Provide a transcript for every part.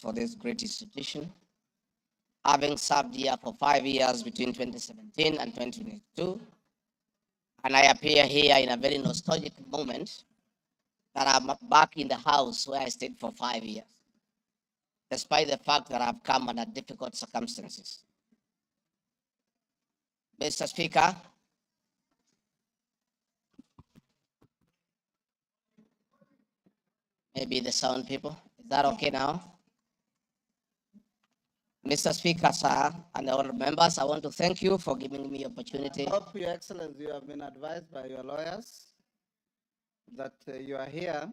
for this great institution, having served here for 5 years between 2017 and 2022. And I appear here in a very nostalgic moment that I'm back in the house where I stayed for 5 years, despite the fact that I've come under difficult circumstances. Mr. Speaker, maybe the sound people, is that okay now? Mr. Speaker, sir, and all members, I want to thank you for giving me opportunity. I hope, Your Excellency, you have been advised by your lawyers that you are here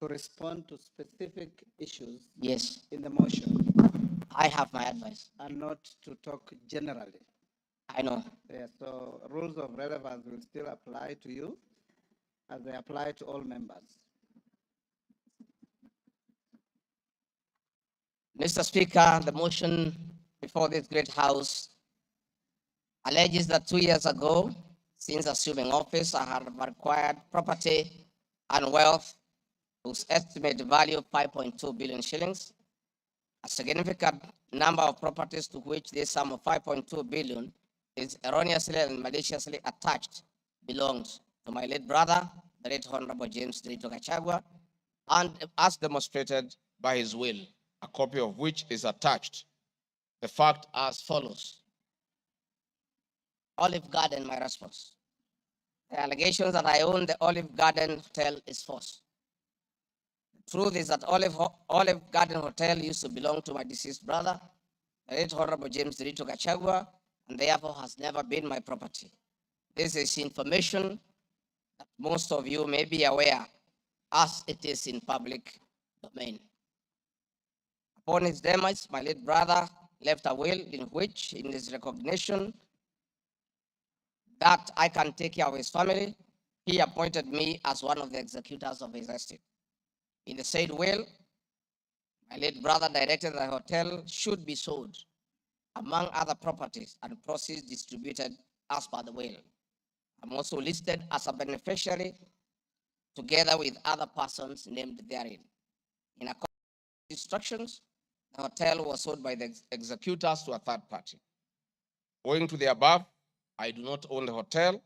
to respond to specific issues Yes, in the motion I have my advice. and not to talk generally. I know. Yeah, so rules of relevance will still apply to you as they apply to all members. Mr. Speaker, the motion before this great house alleges that 2 years ago, since assuming office, I have acquired property and wealth whose estimated value of 5.2 billion shillings. A significant number of properties to which this sum of 5.2 billion is erroneously and maliciously attached belongs to my late brother, the late Honorable James Gachagua, and as demonstrated by his will, a copy of which is attached. The fact as follows. Olive Garden, my response. The allegations that I own the Olive Garden Hotel is false. The truth is that Olive Garden Hotel used to belong to my deceased brother, the late Honorable James Gachagua, and therefore has never been my property. This is information that most of you may be aware, as it is in public domain. Upon his demise, my late brother left a will in which, in his recognition that I can take care of his family, he appointed me as one of the executors of his estate. In the said will, my late brother directed the hotel should be sold, among other properties, and proceeds distributed as per the will. I'm also listed as a beneficiary together with other persons named therein. In accordance with instructions, the hotel was sold by the executors to a third party. Owing to the above, I do not own the hotel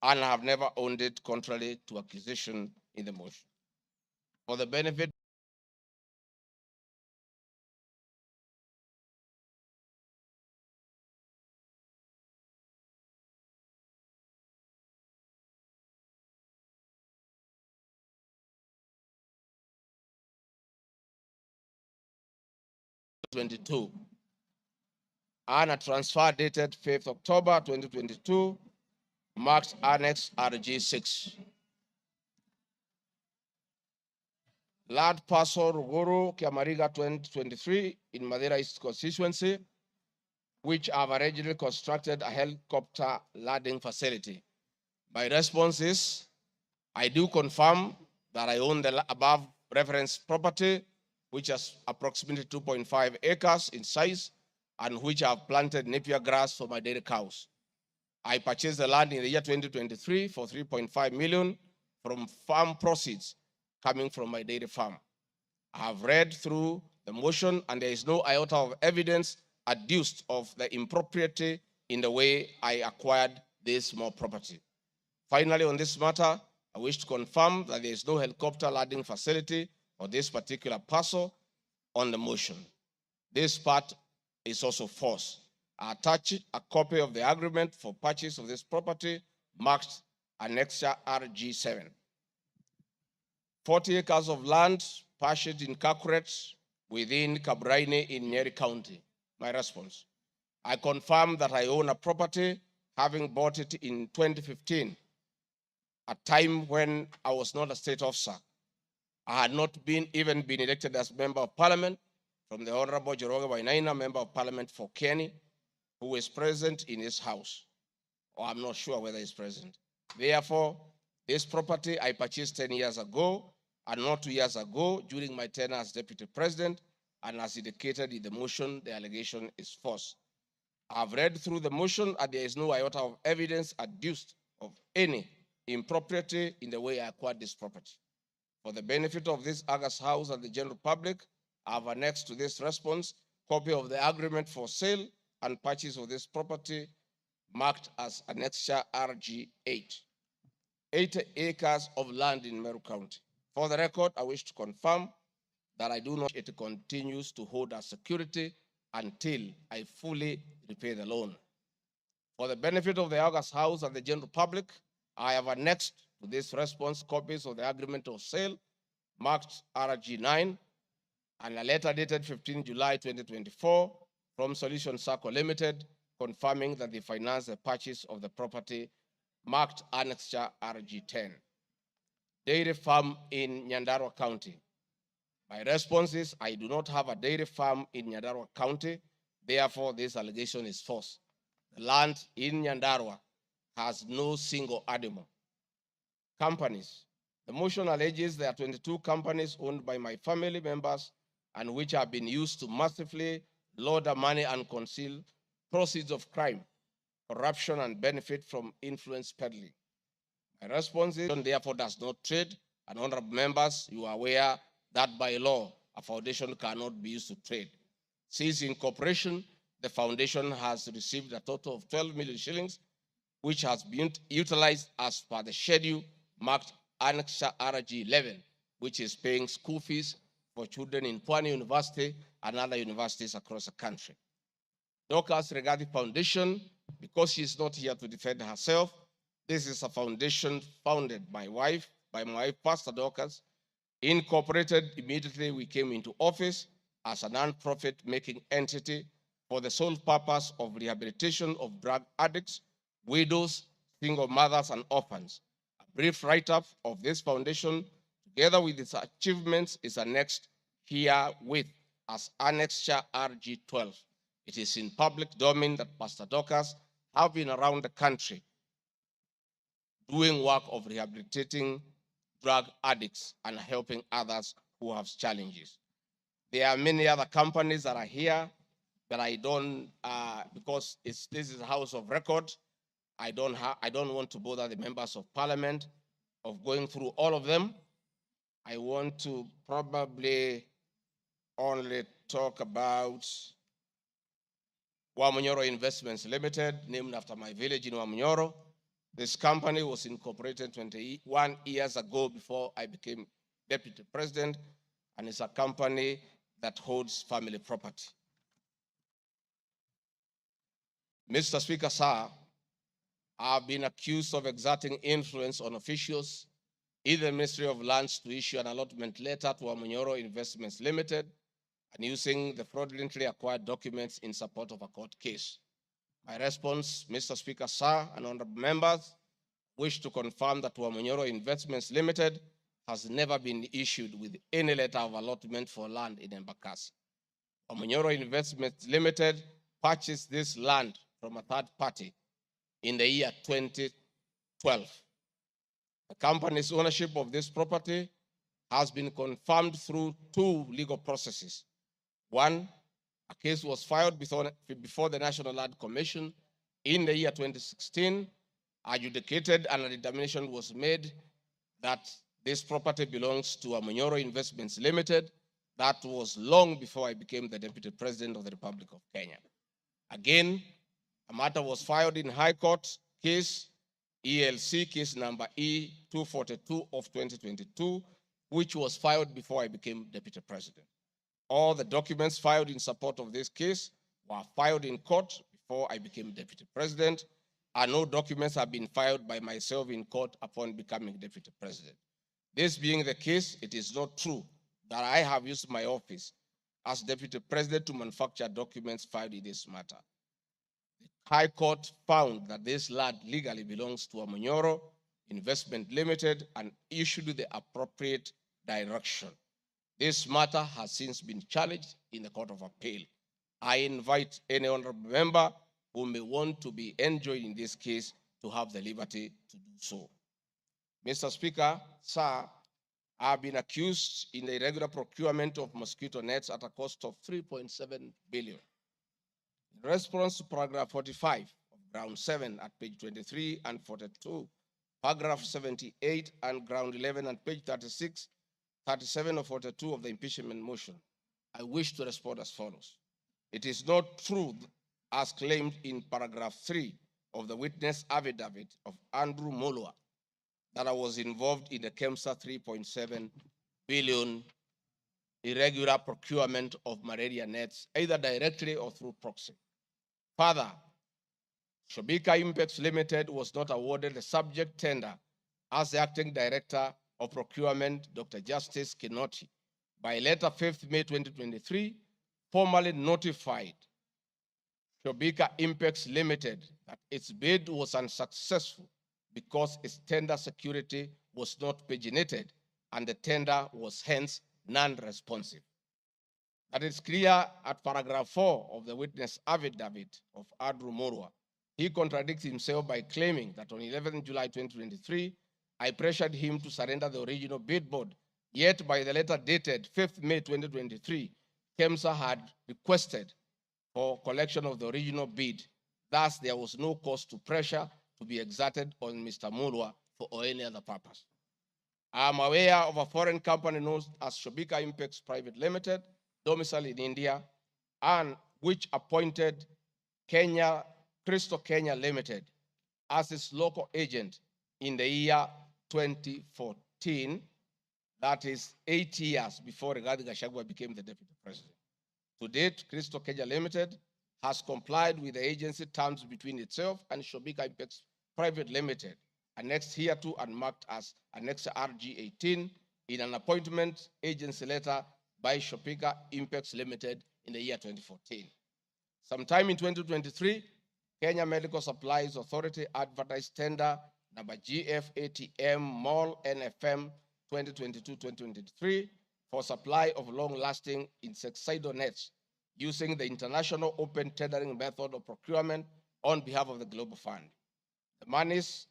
and have never owned it contrary to accusation in the motion. For the benefit of 2022 and a transfer dated 5th October 2022 marked Annex RG6. Land parcel Ruguru Kiamariga 2023 in Madeira East constituency, which have originally constructed a helicopter landing facility. My response is, I do confirm that I own the above reference property, which has approximately 2.5 acres in size and which I have planted napier grass for my dairy cows. I purchased the land in the year 2023 for 3.5 million from farm proceeds coming from my dairy farm. I have read through the motion and there is no iota of evidence adduced of the impropriety in the way I acquired this small property. Finally, on this matter, I wish to confirm that there is no helicopter landing facility for this particular parcel on the motion. This part is also false. I attach a copy of the agreement for purchase of this property marked Annexure RG7. 40 acres of land purchased in Kakuret within Kabraine in Nyeri County. My response. I confirm that I own a property having bought it in 2015, a time when I was not a state officer. I had not even been elected as member of parliament from the Honorable Joroge Wainaina, member of parliament for Kenny, who is present in his house, or I'm not sure whether he's present. Therefore, this property I purchased 10 years ago and not 2 years ago during my tenure as deputy president, and as indicated in the motion, the allegation is false. I've read through the motion and there is no iota of evidence adduced of any impropriety in the way I acquired this property. For the benefit of this August House and the general public, I have annexed to this response copy of the agreement for sale and purchase of this property marked as Annexure RG8, 80 acres of land in Meru County. For the record, I wish to confirm that I do not, it continues to hold as security until I fully repay the loan. For the benefit of the August House and the general public, I have annexed to this response copies of the agreement of sale marked RG9 and a letter dated 15 July 2024 from Solution Circle Limited confirming that they financed the purchase of the property marked Annexure RG10. Dairy farm in Nyandarua County. My response is I do not have a dairy farm in Nyandarua County. Therefore, this allegation is false. The land in Nyandarua has no single animal. Companies. The motion alleges there are 22 companies owned by my family members and which have been used to massively launder money and conceal proceeds of crime, corruption, and benefit from influence peddling. My response is, therefore, does not trade. And honorable members, you are aware that by law, a foundation cannot be used to trade. Since incorporation, the foundation has received a total of 12 million shillings, which has been utilized as per the schedule marked Annexure RG11, which is paying school fees for children in Pwani University and other universities across the country. Dorcas Regarding Foundation, because she is not here to defend herself, this is a foundation founded by my wife, Pastor Dorcas, incorporated immediately we came into office as a non-profit making entity for the sole purpose of rehabilitation of drug addicts, widows, single mothers, and orphans. A brief write-up of this foundation, together with its achievements, is annexed herewith as Annexure RG12. It is in public domain that Pastor Dorcas have been around the country doing work of rehabilitating drug addicts and helping others who have challenges. There are many other companies that are here, but I don't, because this is a house of record, I don't want to bother the members of parliament of going through all of them. I want to probably only talk about Wamunyoro Investments Limited, named after my village in Wamunyoro. This company was incorporated 21 years ago before I became deputy president, and it's a company that holds family property. Mr. Speaker, sir, I've been accused of exerting influence on officials in the Ministry of Lands to issue an allotment letter to Wamunyoro Investments Limited and using the fraudulently acquired documents in support of a court case. My response, Mr. Speaker, sir, and honorable members, wish to confirm that Wamunyoro Investments Limited has never been issued with any letter of allotment for land in Embakasi. Wamunyoro Investments Limited purchased this land from a third party in the year 2012. The company's ownership of this property has been confirmed through two legal processes. One, a case was filed before the National Land Commission in the year 2016, adjudicated, and a determination was made that this property belongs to Wamunyoro Investments Limited. That was long before I became the Deputy President of the Republic of Kenya. Again, a matter was filed in High Court, case ELC, case number E242 of 2022, which was filed before I became Deputy President. All the documents filed in support of this case were filed in court before I became Deputy President, and no documents have been filed by myself in court upon becoming Deputy President. This being the case, it is not true that I have used my office as Deputy President to manufacture documents filed in this matter. The High Court found that this land legally belongs to Wamunyoro Investment Limited and issued the appropriate direction. This matter has since been challenged in the Court of Appeal. I invite any honorable member who may want to be enjoined in this case to have the liberty to do so. Mr. Speaker, sir, I have been accused in the irregular procurement of mosquito nets at a cost of 3.7 billion. In response to paragraph 45 of ground 7 at page 23 and 42, paragraph 78 and ground 11 and page 36 37 or 42 of the impeachment motion, I wish to respond as follows. It is not true, as claimed in paragraph 3 of the witness affidavit of Andrew Mulwa, that I was involved in the KEMSA 3.7 billion irregular procurement of malaria nets, either directly or through proxy. Further, Shobika Impex Limited was not awarded the subject tender as the acting director of procurement, Dr. Justice Kinoti, by letter 5th May 2023, formally notified Shobika Impex Limited that its bid was unsuccessful because its tender security was not paginated and the tender was hence non-responsive. That is clear at paragraph 4 of the witness affidavit of Andrew Mulwa. He contradicts himself by claiming that on 11 July 2023, I pressured him to surrender the original bid board. Yet by the letter dated 5th May 2023, KEMSA had requested for collection of the original bid. Thus, there was no cause to pressure to be exerted on Mr. Mulwa for any other purpose. I am aware of a foreign company known as Shobika Impex Private Limited, domiciled in India, and which appointed Crystal Kenya Limited as its local agent in the year 2014, that is 8 years before Gachagua became the deputy president. To date, Crystal Kenya Limited has complied with the agency terms between itself and Shobika Impex Private Limited, annexed hereto and marked as Annex RG18 in an appointment agency letter by Shobika Impex Limited in the year 2014. Sometime in 2023, Kenya Medical Supplies Authority advertised tender number GFATM MOL NFM 2022-2023 for supply of long-lasting insecticidal nets using the international open tendering method of procurement on behalf of the Global Fund. The monies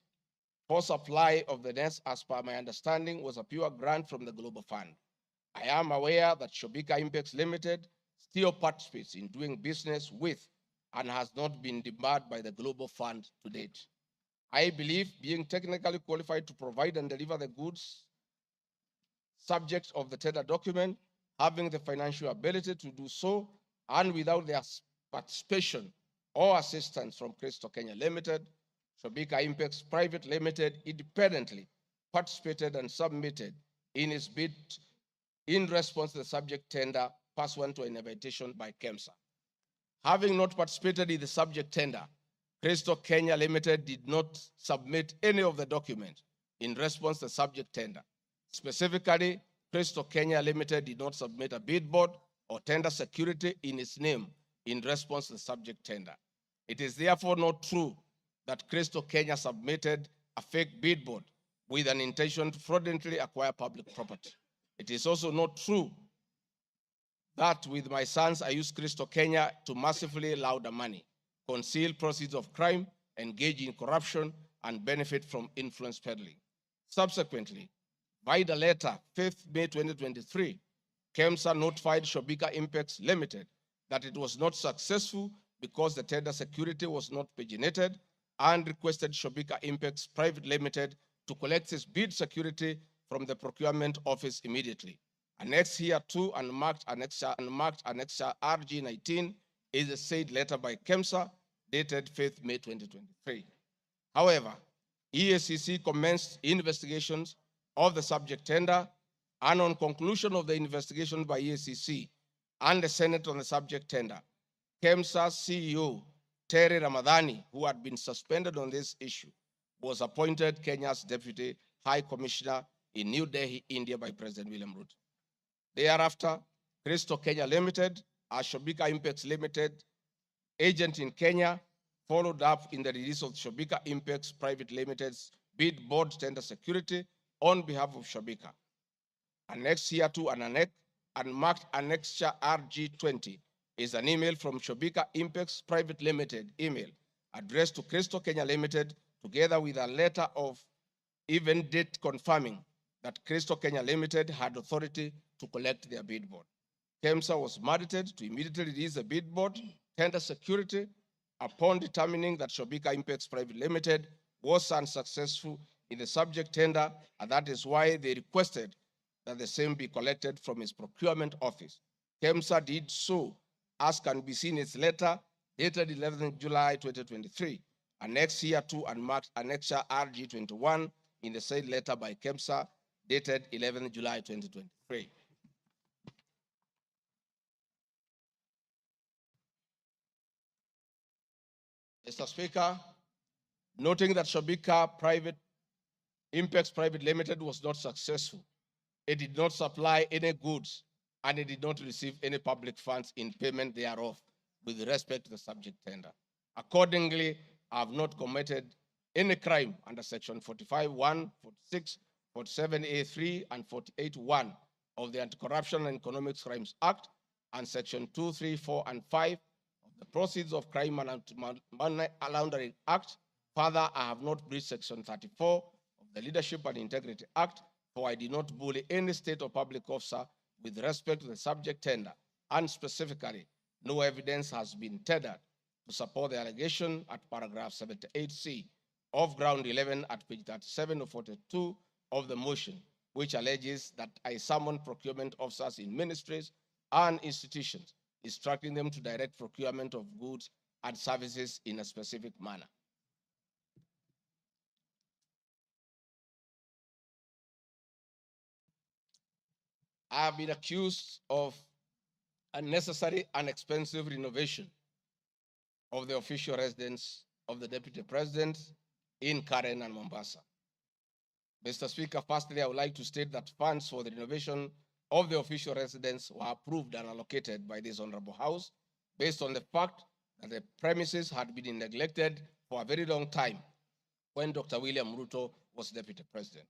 for supply of the nets, as per my understanding, was a pure grant from the Global Fund. I am aware that Shobika Impex Limited still participates in doing business with and has not been debarred by the Global Fund to date. I believe being technically qualified to provide and deliver the goods subject of the tender document, having the financial ability to do so, and without their participation or assistance from Crystal Kenya Limited, Shobika Impex Private Limited independently participated and submitted in its bid in response to the subject tender pursuant to an invitation by KEMSA. Having not participated in the subject tender, Crystal Kenya Limited did not submit any of the documents in response to the subject tender. Specifically, Crystal Kenya Limited did not submit a bid board or tender security in its name in response to the subject tender. It is therefore not true that Crystal Kenya submitted a fake bid board with an intention to fraudulently acquire public property. It is also not true that with my sons, I used Crystal Kenya to massively launder money, conceal proceeds of crime, engage in corruption, and benefit from influence peddling. Subsequently, by the letter 5th May 2023, KEMSA notified Shobika Impex Limited that it was not successful because the tender security was not paginated and requested Shobika Impex Private Limited to collect its bid security from the procurement office immediately. Annexed here to and marked Annexure RG19 is a said letter by KEMSA dated 5th May 2023. However, EACC commenced investigations of the subject tender, and on conclusion of the investigation by EACC and the Senate on the subject tender, KEMSA CEO Terry Ramadhani, who had been suspended on this issue, was appointed Kenya's Deputy High Commissioner in New Delhi, India by President William Ruto. Thereafter, Crystal Kenya Limited, a Shobika Impex Limited agent in Kenya, followed up in the release of Shobika Impex Private Limited's bid board tender security on behalf of Shobika. Annexed here to and marked Annexure RG20 is an email from Shobika Impex Private Limited email addressed to Crystal Kenya Limited, together with a letter of even date confirming that Crystal Kenya Limited had authority to collect their bid board. KEMSA was mandated to immediately release the bid board tender security upon determining that Shobika Impex Private Limited was unsuccessful in the subject tender, and that is why they requested that the same be collected from his procurement office. KEMSA did so, as can be seen in its letter dated 11th July 2023, annexed here to and marked Annexure RG21 in the said letter by KEMSA dated 11th July 2023. Mr. Speaker, noting that Shobika Impex Private Limited was not successful, it did not supply any goods, and it did not receive any public funds in payment thereof with respect to the subject tender. Accordingly, I have not committed any crime under Section 45(1), 46, 47(a)(3), and 48(1) of the Anti-Corruption and Economic Crimes Act, and Section 2, 3, 4, and 5 of the Proceeds of Crime and Money Laundering Act. Further, I have not breached Section 34 of the Leadership and Integrity Act, for I did not bully any state or public officer with respect to the subject tender, and specifically, no evidence has been tendered to support the allegation at paragraph 78C of ground 11 at page 37 of 42 of the motion, which alleges that I summoned procurement officers in ministries and institutions, instructing them to direct procurement of goods and services in a specific manner. I have been accused of unnecessary and expensive renovation of the official residence of the Deputy President in Karen and Mombasa. Mr. Speaker, firstly, I would like to state that funds for the renovation of the official residence were approved and allocated by this Honorable House based on the fact that the premises had been neglected for a very long time when Dr. William Ruto was Deputy President.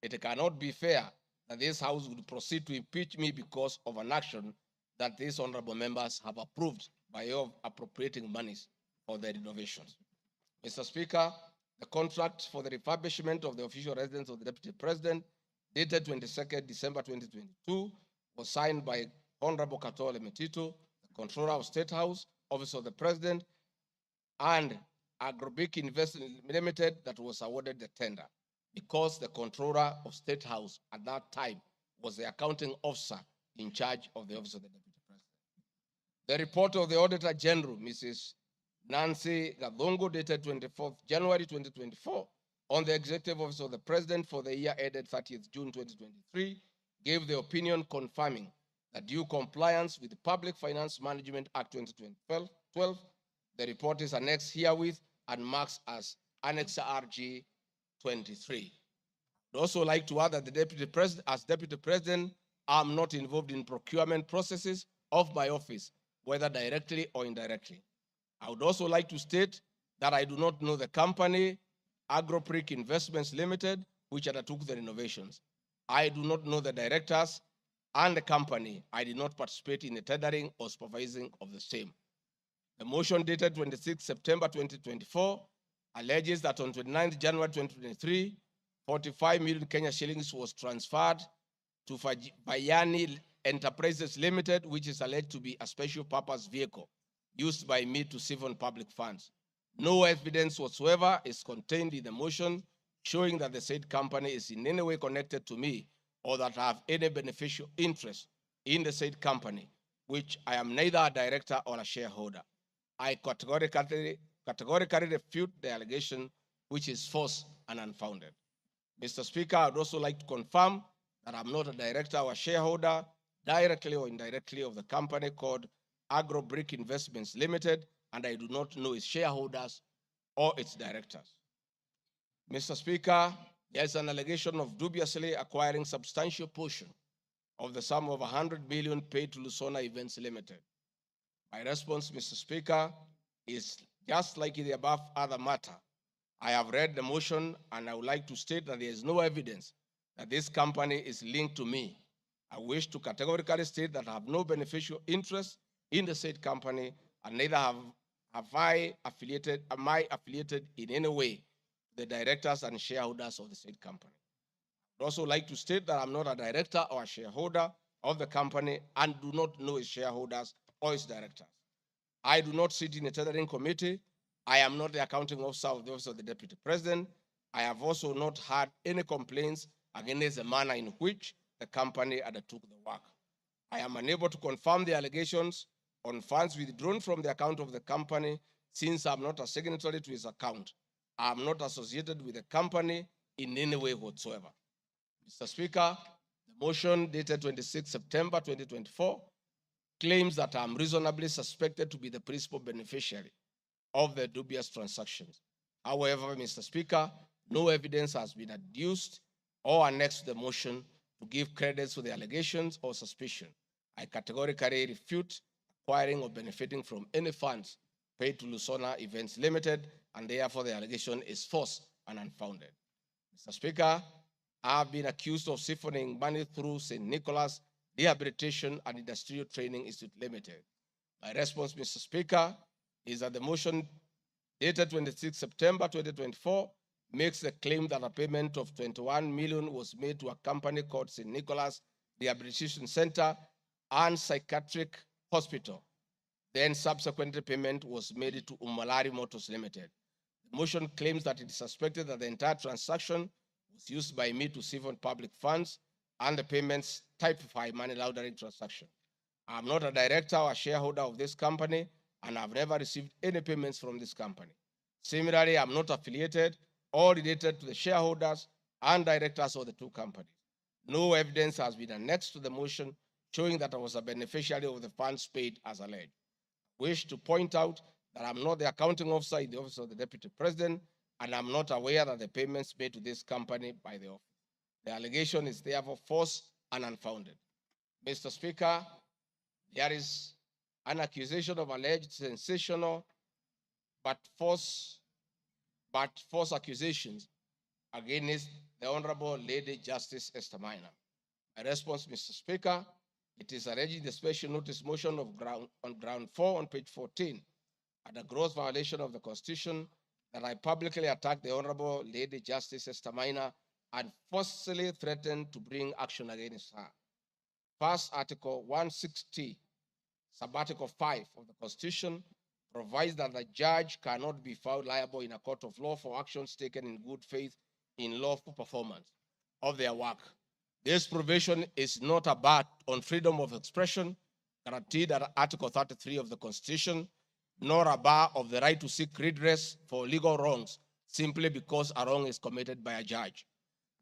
It cannot be fair that this House would proceed to impeach me because of an action that these honorable members have approved by way of appropriating monies for the renovations. Mr. Speaker, the contract for the refurbishment of the official residence of the Deputy President, dated 22nd December 2022, was signed by Honorable Katole Metito, the Controller of State House, Office of the President, and Agrobic Investment Limited that was awarded the tender, because the Controller of State House at that time was the accounting officer in charge of the Office of the Deputy President. The report of the Auditor General, Mrs. Nancy Gadongo, dated 24th January 2024, on the Executive Office of the President for the year ended 30th June 2023, gave the opinion confirming that due compliance with the Public Finance Management Act 2012, the report is annexed herewith and marks as Annex RG 23. I'd also like to add that the Deputy President, as Deputy President, I'm not involved in procurement processes of my office, whether directly or indirectly. I would also like to state that I do not know the company, Agropric Investments Limited, which undertook the renovations. I do not know the directors and the company. I did not participate in the tendering or supervising of the same. The motion dated 26 September 2024 alleges that on 29 January 2023, 45 million Kenya shillings was transferred to Bayani Enterprises Limited, which is alleged to be a special purpose vehicle used by me to siphon public funds. No evidence whatsoever is contained in the motion showing that the said company is in any way connected to me or that I have any beneficial interest in the said company, which I am neither a director or a shareholder. I categorically refute the allegation, which is false and unfounded. Mr. Speaker, I would also like to confirm that I'm not a director or a shareholder, directly or indirectly, of the company called Agrobrick Investments Limited, and I do not know its shareholders or its directors. Mr. Speaker, there's an allegation of dubiously acquiring substantial portion of the sum of 100 million paid to Lusona Events Limited. My response, Mr. Speaker, is just like in the above other matter. I have read the motion and I would like to state that there is no evidence that this company is linked to me. I wish to categorically state that I have no beneficial interest in the said company, and neither am I affiliated in any way the directors and shareholders of the said company. I'd also like to state that I'm not a director or a shareholder of the company and do not know its shareholders or its directors. I do not sit in a tendering committee. I am not the accounting officer of the Office of the Deputy President. I have also not had any complaints against the manner in which the company undertook the work. I am unable to confirm the allegations on funds withdrawn from the account of the company since I'm not a signatory to his account. I'm not associated with the company in any way whatsoever. Mr. Speaker, the motion dated 26 September 2024 claims that I'm reasonably suspected to be the principal beneficiary of the dubious transactions. However, Mr. Speaker, no evidence has been adduced or annexed to the motion to give credence to the allegations or suspicion. I categorically refute acquiring or benefiting from any funds paid to Lusona Events Limited, and therefore the allegation is false and unfounded. Mr. Speaker, I have been accused of siphoning money through St. Nicholas Rehabilitation and Industrial Training Institute Limited. My response, Mr. Speaker, is that the motion dated 26 September 2024 makes the claim that a payment of 21 million was made to a company called St. Nicholas Rehabilitation Center and Psychiatric Hospital. Then subsequently payment was made to Umalari Motors Limited. The motion claims that it is suspected that the entire transaction was used by me to siphon public funds and the payments typify money laundering transaction. I'm not a director or a shareholder of this company, and I've never received any payments from this company. Similarly, I'm not affiliated or related to the shareholders and directors of the two companies. No evidence has been annexed to the motion showing that I was a beneficiary of the funds paid as alleged. I wish to point out that I'm not the accounting officer in the office of the Deputy President, and I'm not aware that the payments made to this company by the office. The allegation is therefore false and unfounded. Mr. Speaker, there is an accusation of alleged sensational but false accusations against the Honorable Lady Justice Esther Minor. My response, Mr. Speaker, it is alleged in the special notice motion on ground 4 on page 14 at a gross violation of the Constitution that I publicly attacked the Honorable Lady Justice Esther Minor and forcefully threatened to bring action against her. First, Article 160, Sub-Article 5 of the Constitution provides that the judge cannot be found liable in a court of law for actions taken in good faith in lawful performance of their work. This provision is not a bar on freedom of expression guaranteed at Article 33 of the Constitution, nor a bar of the right to seek redress for legal wrongs simply because a wrong is committed by a judge.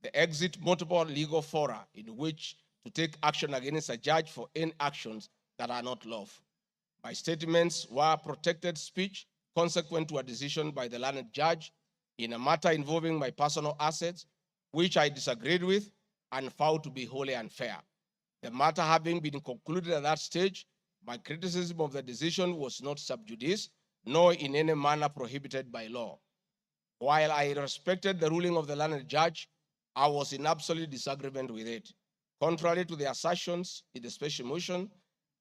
The exit multiple legal fora in which to take action against a judge for any actions that are not lawful. My statements were protected speech consequent to a decision by the learned judge in a matter involving my personal assets, which I disagreed with and found to be wholly unfair. The matter having been concluded at that stage, my criticism of the decision was not sub judice, nor in any manner prohibited by law. While I respected the ruling of the learned judge, I was in absolute disagreement with it. Contrary to the assertions in the special motion,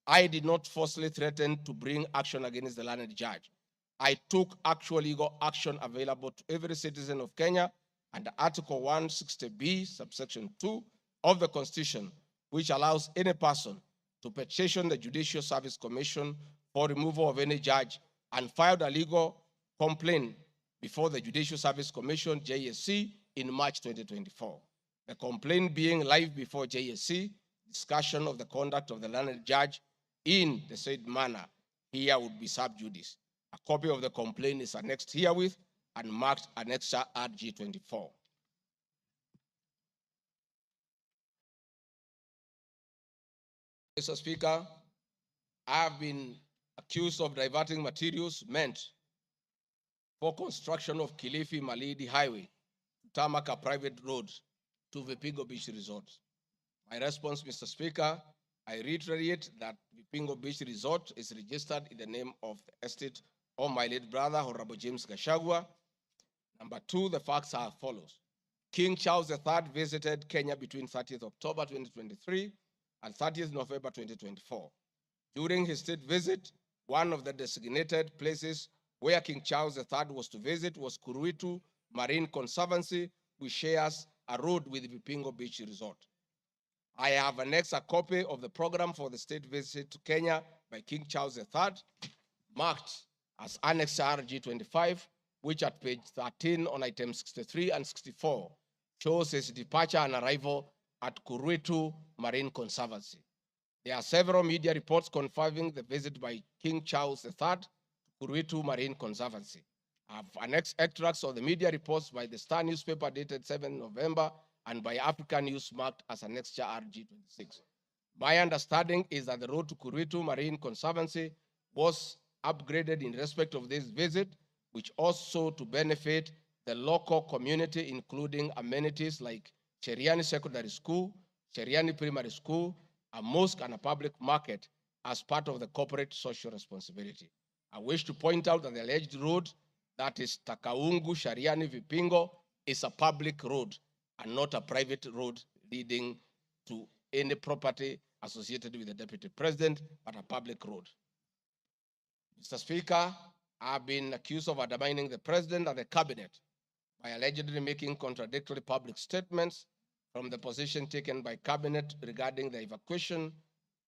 I did not falsely threaten to bring action against the learned judge. I took actual legal action available to every citizen of Kenya under Article 160B, subsection 2 of the Constitution, which allows any person to petition the Judicial Service Commission for removal of any judge and filed a legal complaint before the Judicial Service Commission, JSC, in March 2024. The complaint being live before JSC, discussion of the conduct of the learned judge in the said manner here would be sub judice. A copy of the complaint is annexed herewith and marked Annexure RG24. Mr. Speaker, I have been accused of diverting materials meant for construction of Kilifi Malindi Highway to tarmac a private road to Vipingo Beach Resort. My response, Mr. Speaker, I reiterate that Vipingo Beach Resort is registered in the name of the estate of my late brother, Honorable James Gachagua. Number two, the facts are as follows. King Charles III visited Kenya between 30th October 2023 and 30th November 2024. During his state visit, one of the designated places where King Charles III was to visit was Kuruitu Marine Conservancy, which shares a road with Vipingo Beach Resort. I have annexed a copy of the program for the state visit to Kenya by King Charles III, marked as Annex RG25, which at page 13 on items 63 and 64 shows his departure and arrival at Kuruitu Marine Conservancy. There are several media reports confirming the visit by King Charles III to Kuruitu Marine Conservancy. I have annexed extracts of the media reports by the Star newspaper dated 7 November and by African News marked as Annexure RG26. My understanding is that the road to Kuruitu Marine Conservancy was upgraded in respect of this visit, which also to benefit the local community, including amenities like Cheriani Secondary School, Cheriani Primary School, a mosque, and a public market as part of the corporate social responsibility. I wish to point out that the alleged road, that is Takaungu Shariani Vipingo, is a public road and not a private road leading to any property associated with the deputy president, but a public road. Mr. Speaker, I've been accused of undermining the president and the cabinet by allegedly making contradictory public statements from the position taken by cabinet regarding the evacuation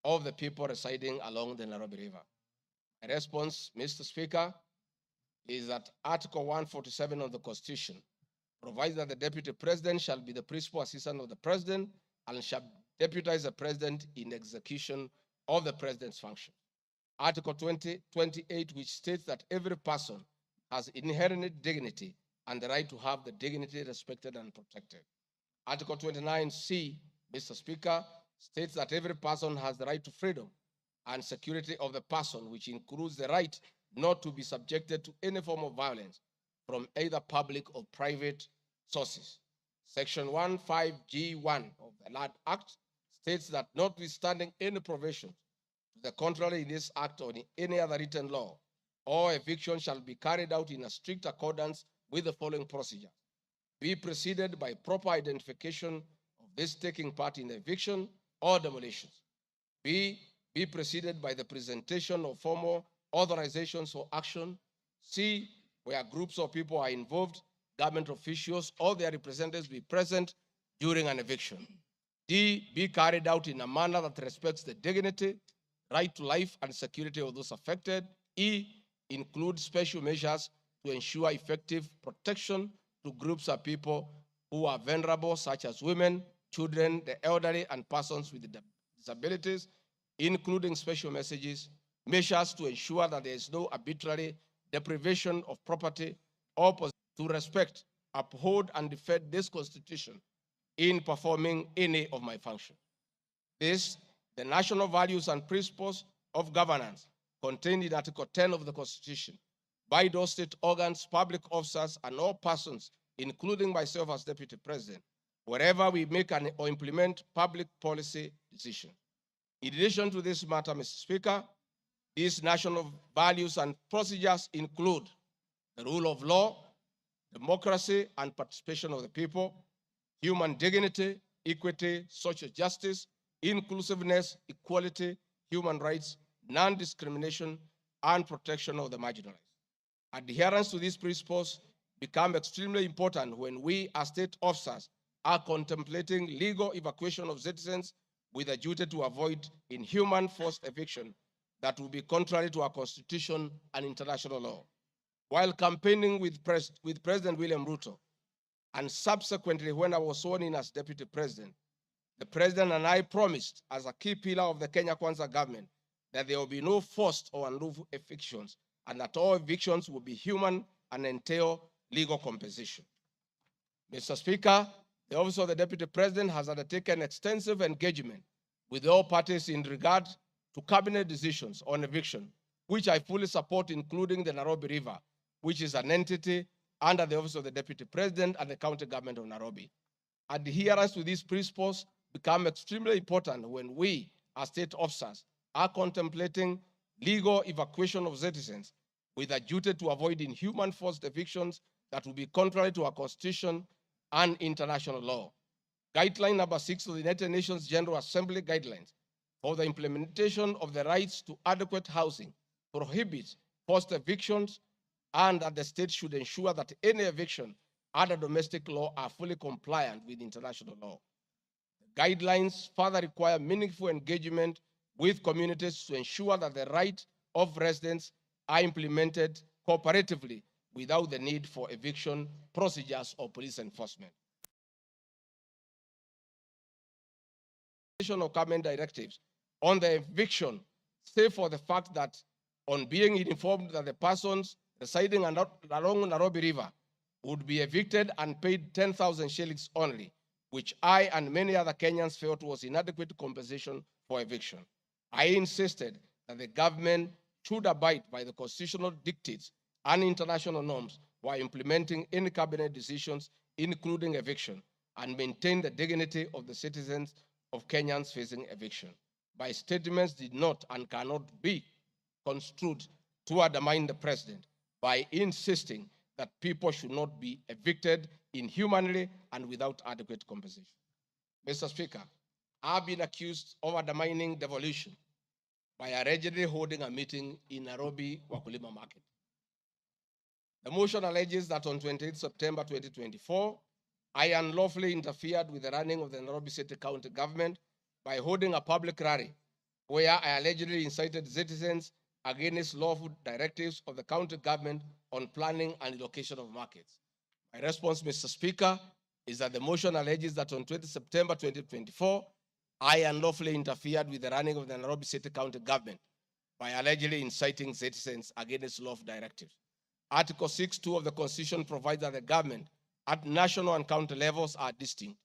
of the people residing along the Nairobi River. My response, Mr. Speaker, is that Article 147 of the Constitution provides that the deputy president shall be the principal assistant of the president and shall deputize the president in execution of the president's function. Article 28, which states that every person has inherent dignity and the right to have the dignity respected and protected. Article 29C, Mr. Speaker, states that every person has the right to freedom and security of the person, which includes the right not to be subjected to any form of violence from either public or private sources. Section 15G1 of the Land Act states that notwithstanding any provision to the contrary in this act or in any other written law, all eviction shall be carried out in a strict accordance with the following procedures. Be preceded by proper identification of this taking part in eviction or demolitions. Be preceded by the presentation of formal authorizations for action. C, where groups of people are involved, government officials or their representatives be present during an eviction. D, be carried out in a manner that respects the dignity, right to life and security of those affected. E, include special measures to ensure effective protection to groups of people who are vulnerable, such as women, children, the elderly, and persons with disabilities, including special measures to ensure that there is no arbitrary deprivation of property or to respect, uphold, and defend this Constitution in performing any of my functions. This, the national values and principles of governance contained in Article 10 of the Constitution by those state organs, public officers, and all persons, including myself as Deputy President, wherever we make or implement public policy decisions. In addition to this matter, Mr. Speaker, these national values and procedures include the rule of law, democracy and participation of the people, human dignity, equity, social justice, inclusiveness, equality, human rights, non-discrimination, and protection of the marginalized. Adherence to these principles become extremely important when we as state officers are contemplating legal evacuation of citizens with a duty to avoid inhuman forced eviction that will be contrary to our Constitution and international law. While campaigning with President William Ruto, and subsequently when I was sworn in as Deputy President, the President and I promised as a key pillar of the Kenya Kwanza government that there will be no forced or unlawful evictions and that all evictions will be human and entail legal compensation. Mr. Speaker, the Office of the Deputy President has undertaken extensive engagement with all parties in regard to cabinet decisions on eviction, which I fully support, including the Nairobi River, which is an entity under the Office of the Deputy President and the County Government of Nairobi. Adherence to these principles become extremely important when we, as state officers, are contemplating legal evacuation of citizens with a duty to avoid inhuman forced evictions that will be contrary to our Constitution and international law. Guideline number 6 of the United Nations General Assembly guidelines for the implementation of the rights to adequate housing prohibits forced evictions and that the state should ensure that any eviction under domestic law are fully compliant with international law. The guidelines further require meaningful engagement with communities to ensure that the rights of residents are implemented cooperatively without the need for eviction procedures or police enforcement. implementation of government directives on the eviction, save for the fact that on being informed that the persons residing along Nairobi River would be evicted and paid 10,000 shillings only, which I and many other Kenyans felt was inadequate compensation for eviction. I insisted that the government should abide by the constitutional dictates and international norms while implementing any cabinet decisions, including eviction, and maintain the dignity of the citizens of Kenyans facing eviction. My statements did not and cannot be construed to undermine the president by insisting that people should not be evicted inhumanly and without adequate compensation. Mr. Speaker, I've been accused of undermining devolution by allegedly holding a meeting in Nairobi Wakulima Market. The motion alleges that on 28 September 2024, I unlawfully interfered with the running of the Nairobi City County government by holding a public rally where I allegedly incited citizens against lawful directives of the county government on planning and allocation of markets. My response, Mr. Speaker, is that the motion alleges that on 20 September 2024, I unlawfully interfered with the running of the Nairobi City County government by allegedly inciting citizens against lawful directives. Article 6.2 of the Constitution provides that the government at national and county levels are distinct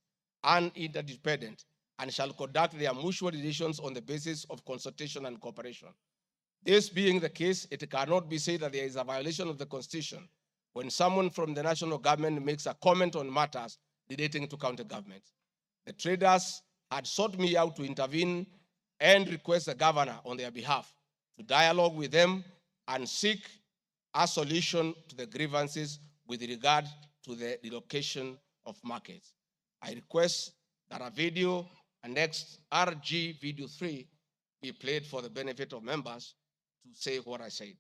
and interdependent and shall conduct their mutual relations on the basis of consultation and cooperation. This being the case, it cannot be said that there is a violation of the Constitution when someone from the national government makes a comment on matters relating to county governments. The traders had sought me out to intervene and request the governor on their behalf to dialogue with them and seek a solution to the grievances with regard to the relocation of markets. I request that a video annexed RG video 3 be played for the benefit of members to say what I said.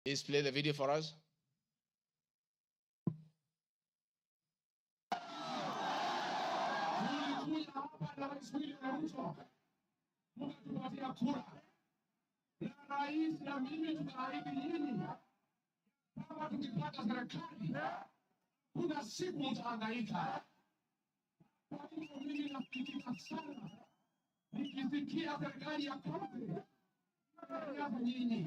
Please play the video for us. Rais na mimi tunaahidi nyinyi kama tukipata serikali kuna siku mtahangaika. Kwa hivyo mimi nafikika sana nikisikia serikali ya kaunti hapa nyinyi.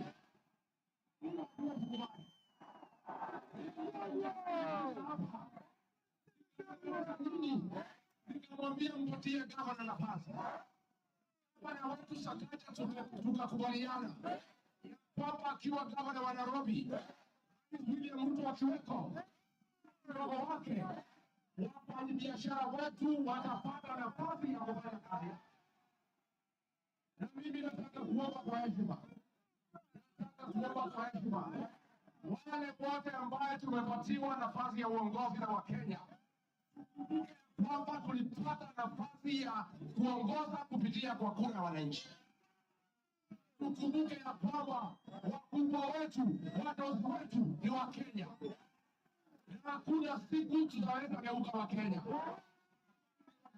Nikamwambia mpatie gavana nafasi. Bwana wetu Sakata tukakubaliana kwamba akiwa gavana wa Nairobi, William Ruto akiweko, roho wake, wafanyabiashara wetu watapata nafasi ya kufanya kazi. Na mimi nataka kuomba kwa heshima, wale wote ambaye tumepatiwa nafasi ya uongozi na Wakenya, kwamba tulipata nafasi ya kuongoza kupitia kwa kura ya wananchi. Tukumbuke ya kwamba wakubwa wetu, wadosi wetu ni Wakenya. Na hakuna siku tutaweza geuka Wakenya.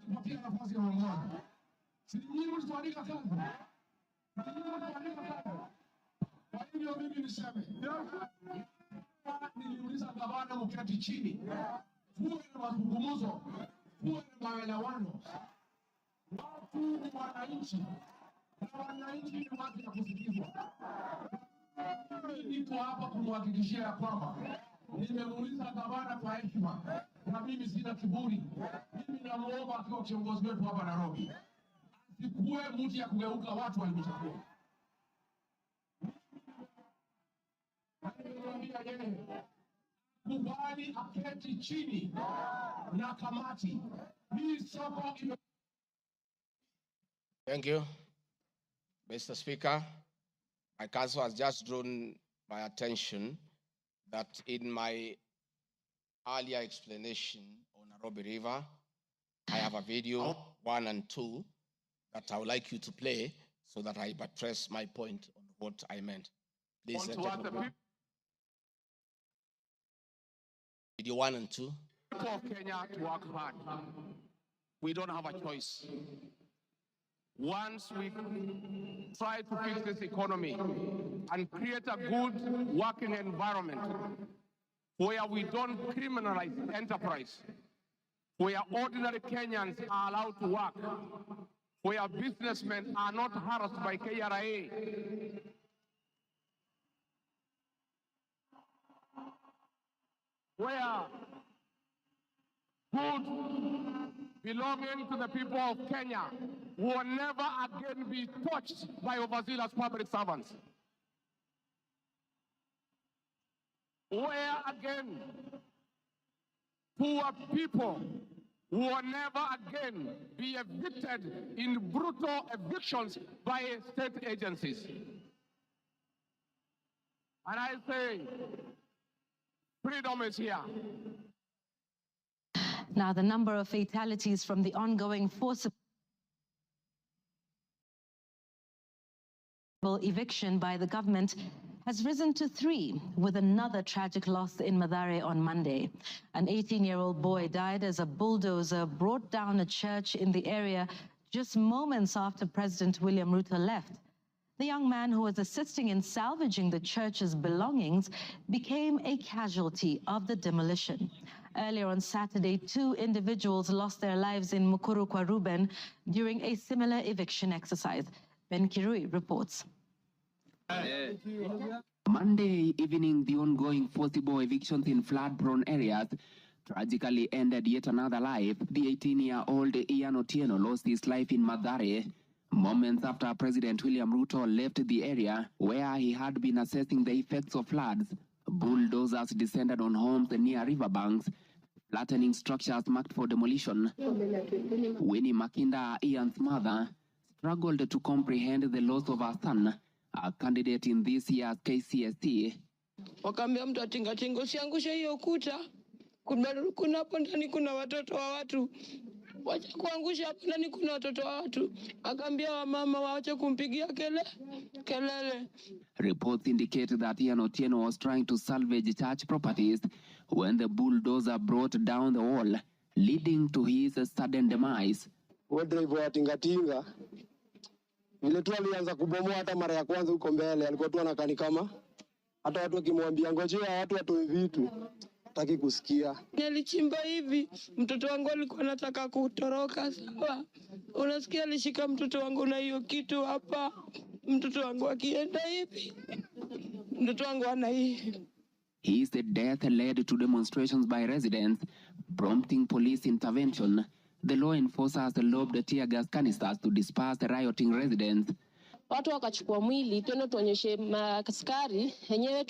Tupatie nafasi ya uongozi. Si nyinyi mlituandika kazi? Kwa hivyo mimi niseme, niliuliza gavana mketi chini, kuwe na mazungumzo, kuwe na maelewano. Watu ni wananchi, na wananchi ni watu ya kusikizwa. Niko hapa kumhakikishia ya kwamba nimemuuliza gavana kwa heshima, na mimi sina kiburi. Mimi namuomba akiwa kiongozi wetu hapa Nairobi, asikuwe mtu ya kugeuka watu walimchagua. Kubali aketi chini na kamati. Hii soko ime... Thank you, Mr. Speaker. My counsel has just drawn my attention that in my earlier explanation on Nairobi River, I have a video 1 and 2 that I would like you to play so that I buttress my point on what I meant. Please, Video 1 and 2. For Kenya to work hard. We don't have a choice. Once we try to fix this economy and create a good working environment where we don't criminalize enterprise, where ordinary Kenyans are allowed to work, where businessmen are not harassed by KRA, where food belonging to the people of Kenya will never again be touched by overzealous public servants. Where again poor people will never again be evicted in brutal evictions by state agencies. And I say, freedom is here. Now, the number of fatalities from the ongoing forcible eviction by the government has risen to 3, with another tragic loss in Mathare on Monday. An 18-year-old boy died as a bulldozer brought down a church in the area just moments after President William Ruto left. The young man, who was assisting in salvaging the church's belongings, became a casualty of the demolition. Earlier on Saturday, 2 individuals lost their lives in Mukuru kwa Ruben during a similar eviction exercise. Ben Kirui reports. Monday evening, the ongoing forcible evictions in flood-prone areas tragically ended yet another life. The 18-year-old Ian Otieno lost his life in Mathare moments after President William Ruto left the area where he had been assessing the effects of floods. Bulldozers descended on homes near riverbanks, flattening structures marked for demolition. Winnie Makinda, Ian's mother, struggled to comprehend the loss of her son, a candidate in this year's KCSE. Wakaambia mtu atingatinga usiangushe hiyo kuta. Kuna hapo ndani kuna watoto wa watu. Wacha kuangusha hapo ndani kuna watoto wa watu. Akaambia wamama waache kumpigia kelele. Reports indicate that Ian Otieno was trying to salvage church properties when the bulldozer brought down the wall, leading to his sudden demise. Driver wa tingatinga vile tu alianza kubomoa hata mara ya kwanza huko mbele, alikuwa tu anakani kama hata watu wakimwambia ngojea watu watoe vitu hataki kusikia. Nilichimba hivi, mtoto wangu alikuwa anataka kutoroka, sawa. Unasikia alishika mtoto wangu na hiyo kitu hapa. Mtoto wangu akienda hivi, mtoto wangu ana hii. His death led to demonstrations by residents, prompting police intervention. The law enforcers lobbed tear gas canisters to disperse the rioting residents. Watu wakachukua mwili tena tuonyeshe maskari yenyewe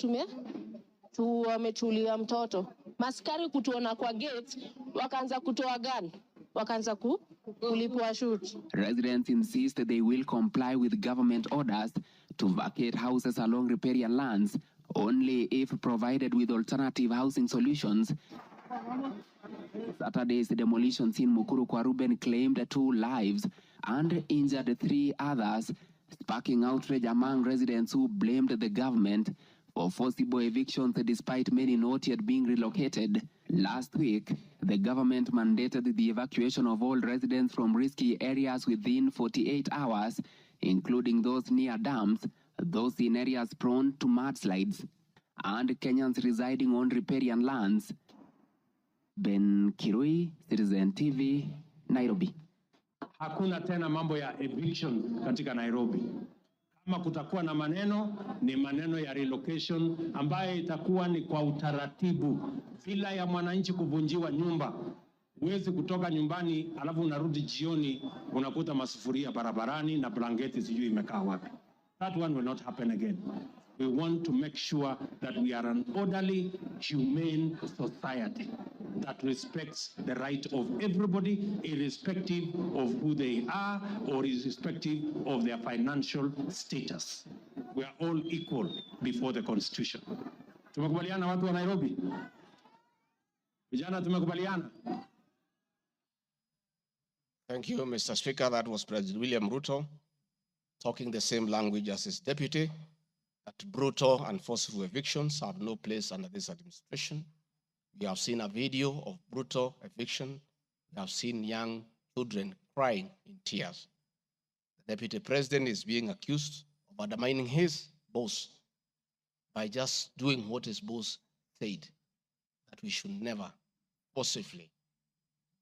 wametulia mtoto. Maskari kutuona kwa gate wakaanza kutoa gun. Wakaanza kulipua shoot. Residents insist they will comply with government orders to vacate houses along riparian lands only if provided with alternative housing solutions. Saturday's demolitions in Mukuru kwa Ruben claimed 2 lives and injured 3 others, sparking outrage among residents who blamed the government for forcible evictions despite many not yet being relocated. Last week, the government mandated the evacuation of all residents from risky areas within 48 hours, including those near dams, those in areas prone to mudslides, and Kenyans residing on riparian lands. Ben Kirui, Citizen TV, Nairobi. Hakuna tena mambo ya eviction katika Nairobi. Kama kutakuwa na maneno, ni maneno ya relocation ambayo itakuwa ni kwa utaratibu, bila ya mwananchi kuvunjiwa nyumba. Huwezi kutoka nyumbani alafu unarudi jioni unakuta masufuria barabarani na blanketi sijui imekaa wapi. That one will not happen again. We want to make sure that we are an orderly, humane society that respects the right of everybody, irrespective of who they are or irrespective of their financial status. We are all equal before the Constitution. Tumekubaliana watu wa Nairobi? Vijana tumekubaliana? Thank you, Mr. Speaker. That was President William Ruto talking the same language as his deputy, that brutal and forceful evictions have no place under this administration. We have seen a video of brutal eviction. We have seen young children crying in tears. The Deputy President is being accused of undermining his boss by just doing what his boss said, that we should never forcibly,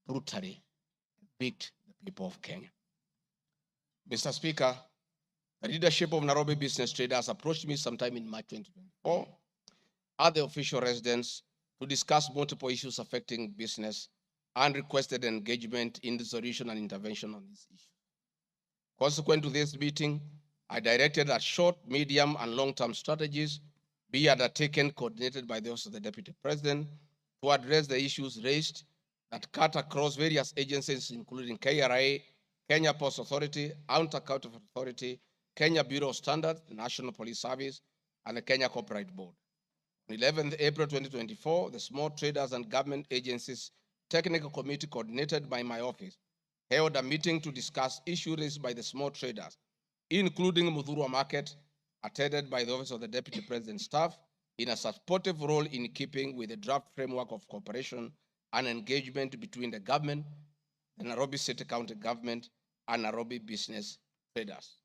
brutally evict the people of Kenya. Mr. Speaker, the leadership of Nairobi business traders approached me sometime in March 2024 at the official residence to discuss multiple issues affecting business and requested engagement in the solution and intervention on this issue. Consequent to this meeting, I directed that short, medium, and long-term strategies be undertaken, coordinated by the Office of the Deputy President, to address the issues raised that cut across various agencies, including KRA, Kenya Post Authority, Counterfeit Authority, Kenya Bureau of Standards, the National Police Service, and the Kenya Copyright Board. On 11th April 2024, the Small Traders and Government Agencies Technical Committee, coordinated by my office, held a meeting to discuss issues raised by the small traders, including Muthurwa Market, attended by the Office of the Deputy President staff, in a supportive role in keeping with the draft framework of cooperation and engagement between the government, the Nairobi City County government, and Nairobi business traders.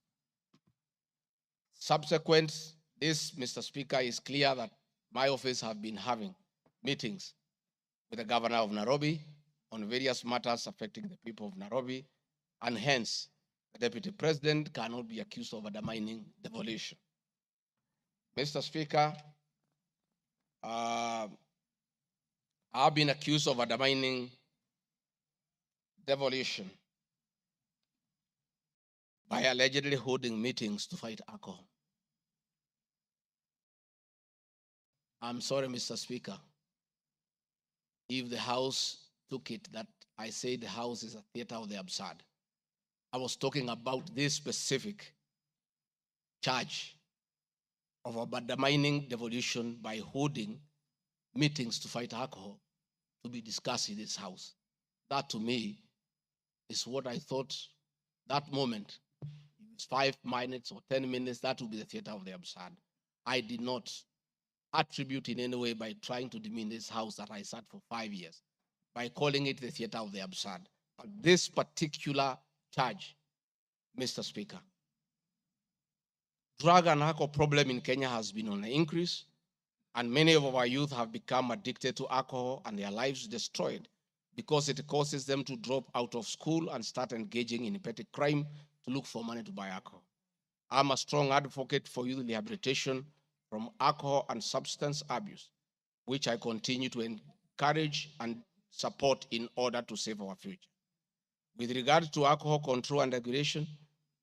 Subsequent this, Mr. Speaker, is clear that my office have been having meetings with the governor of Nairobi on various matters affecting the people of Nairobi, and hence the Deputy President cannot be accused of undermining devolution. Mr. Speaker, I've been accused of undermining devolution by allegedly holding meetings to fight alcohol. I'm sorry, Mr. Speaker, if the House took it that I say the House is a theater of the absurd. I was talking about this specific charge of undermining devolution by holding meetings to fight alcohol to be discussed in this House. That to me is what I thought that moment. If it's 5 minutes or 10 minutes, that would be the theater of the absurd. I did not attribute in any way by trying to demean this House that I sat for 5 years, by calling it the theater of the absurd. But this particular charge, Mr. Speaker, drug and alcohol problem in Kenya has been on the increase, and many of our youth have become addicted to alcohol and their lives destroyed because it causes them to drop out of school and start engaging in petty crime to look for money to buy alcohol. I'm a strong advocate for youth rehabilitation from alcohol and substance abuse, which I continue to encourage and support in order to save our future. With regard to alcohol control and regulation,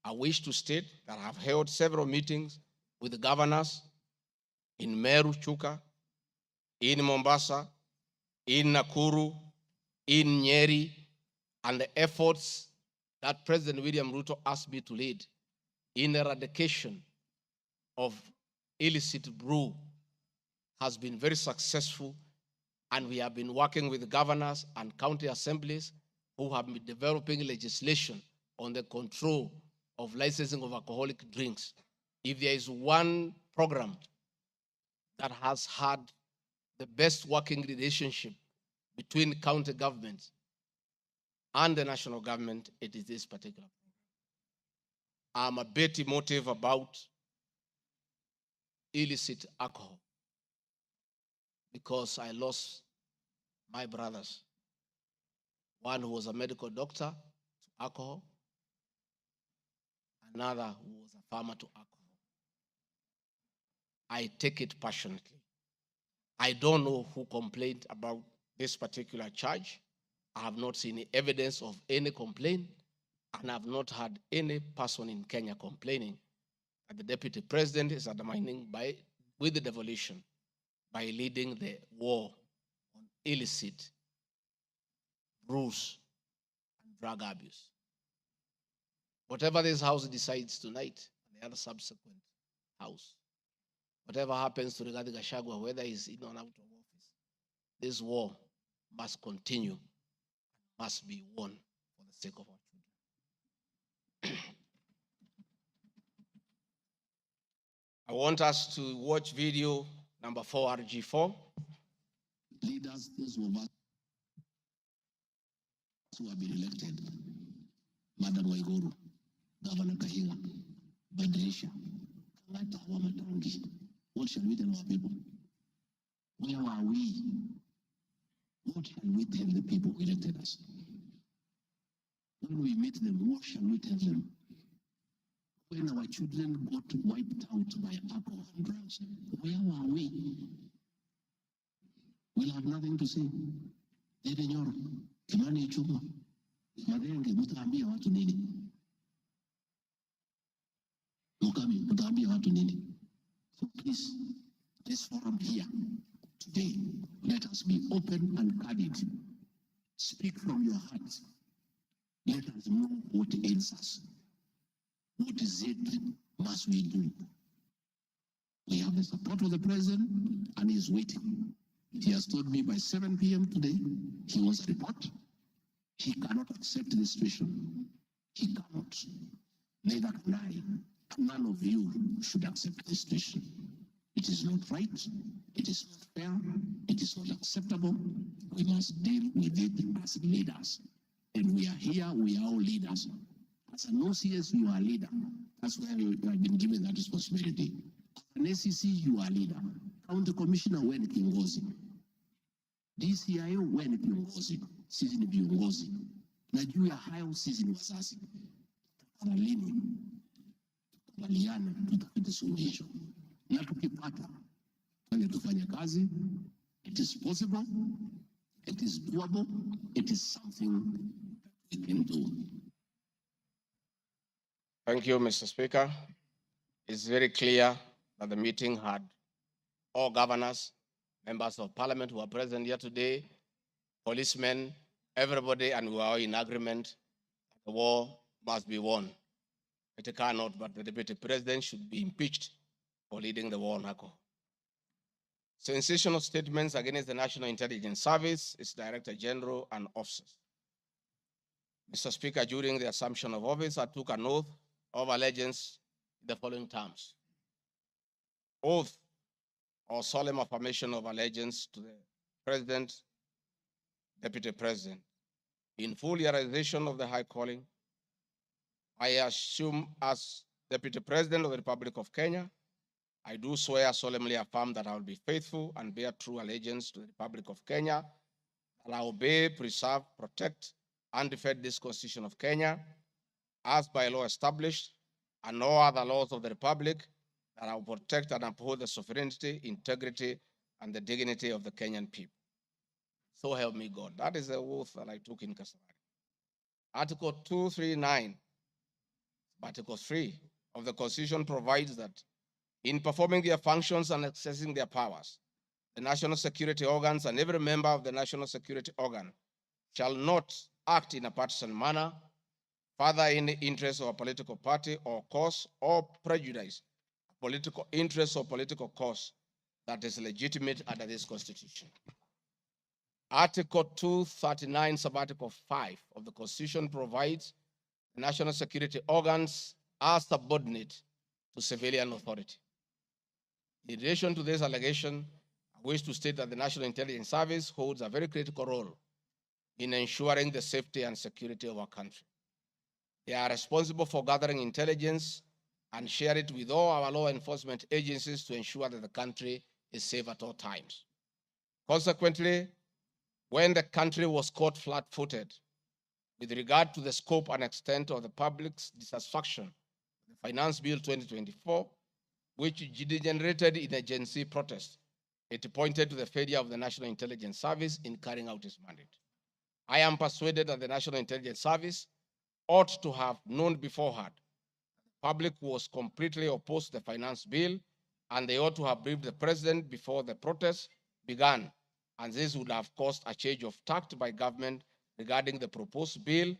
I wish to state that I have held several meetings with the governors in Meru, Chuka, in Mombasa, in Nakuru, in Nyeri, and the efforts that President William Ruto asked me to lead in eradication of illicit brew has been very successful, and we have been working with governors and county assemblies who have been developing legislation on the control of licensing of alcoholic drinks. If there is one program that has had the best working relationship between county governments and the national government, it is this particular program. I'm a bit emotive about illicit alcohol because I lost my brothers. One who was a medical doctor to alcohol, another who was a farmer to alcohol. I take it passionately. I don't know who complained about this particular charge. I have not seen any evidence of any complaint, and I have not had any person in Kenya complaining that the Deputy President is undermining with the devolution by leading the war on illicit brews and drug abuse. Whatever this House decides tonight, and the other subsequent House, whatever happens to Rigathi Gachagua, whether he's in or out of office, this war must continue, must be won for the sake of our children. I want us to watch video number 4, RG4. Leaders, those of us who have been elected, Madam Waiguru, Governor Kahiga, Badrisha, Kangata, Wamatangi, what shall we tell our people? Where are we? What shall we tell the people who elected us? When we meet them, what shall we tell them? When our children got wiped out by alcohol and drugs, where are we? We'll have nothing to say. Dede Nyoro, Kimani Ichung'wa, Marenge, mtaambia watu nini? Mukami, mtaambia watu nini? So please, this forum here today, let us be open and candid. Speak from your heart. Let us know what ails us. What is it must we do? We have the support of the president and he's waiting. He has told me by 7 p.m. today, he wants a report. He cannot accept the situation. He cannot. Neither can I. None of you should accept this situation. It is not right. It is not fair. It is not acceptable. We must deal with it as leaders. And we are here, we are all leaders. As an OCS, you are a leader. That's why you have been given that responsibility. As an SEC, you are a leader. County Commissioner, wewe ni kiongozi. DCIO, wewe ni kiongozi. Sisi ni viongozi. Na juu ya hayo sisi ni wazazi. Tutakana lini? Tukubaliane, tutafute suluhisho. Na tukipata, twende tufanye kazi. It is possible. It is doable. It is something we can do. Thank you, Mr. Speaker. It's very clear that the meeting had all governors, members of parliament who are present here today, policemen, everybody, and we are all in agreement the war must be won. It cannot, but the deputy president should be impeached for leading the war on alcohol. Sensational statements against the National Intelligence Service, its Director General, and officers. Mr. Speaker, during the assumption of office, I took an oath of allegiance in the following terms. Oath or solemn affirmation of allegiance to the President, Deputy President. In full realization of the high calling, I assume as Deputy President of the Republic of Kenya, I do swear solemnly affirm that I will be faithful and bear true allegiance to the Republic of Kenya, that I will obey, preserve, protect, and defend this Constitution of Kenya, as by law established, and all other laws of the Republic, that I will protect and uphold the sovereignty, integrity, and the dignity of the Kenyan people. So help me God. That is the oath that I took in Kasarani. Article 239, Article 3 of the Constitution provides that in performing their functions and accessing their powers, the national security organs and every member of the national security organ shall not act in a partisan manner, further in the interest of a political party or cause, or prejudice a political interest or political cause that is legitimate under this Constitution. Article 239, Subarticle 5 of the Constitution provides the national security organs are subordinate to civilian authority. In relation to this allegation, I wish to state that the National Intelligence Service holds a very critical role in ensuring the safety and security of our country. They are responsible for gathering intelligence and share it with all our law enforcement agencies to ensure that the country is safe at all times. Consequently, when the country was caught flat-footed with regard to the scope and extent of the public's dissatisfaction with the Finance Bill 2024, which degenerated in a Gen Z protest, it pointed to the failure of the National Intelligence Service in carrying out its mandate. I am persuaded that the National Intelligence Service ought to have known beforehand the public was completely opposed to the finance bill, and they ought to have briefed the president before the protest began, and this would have caused a change of tact by government regarding the proposed bill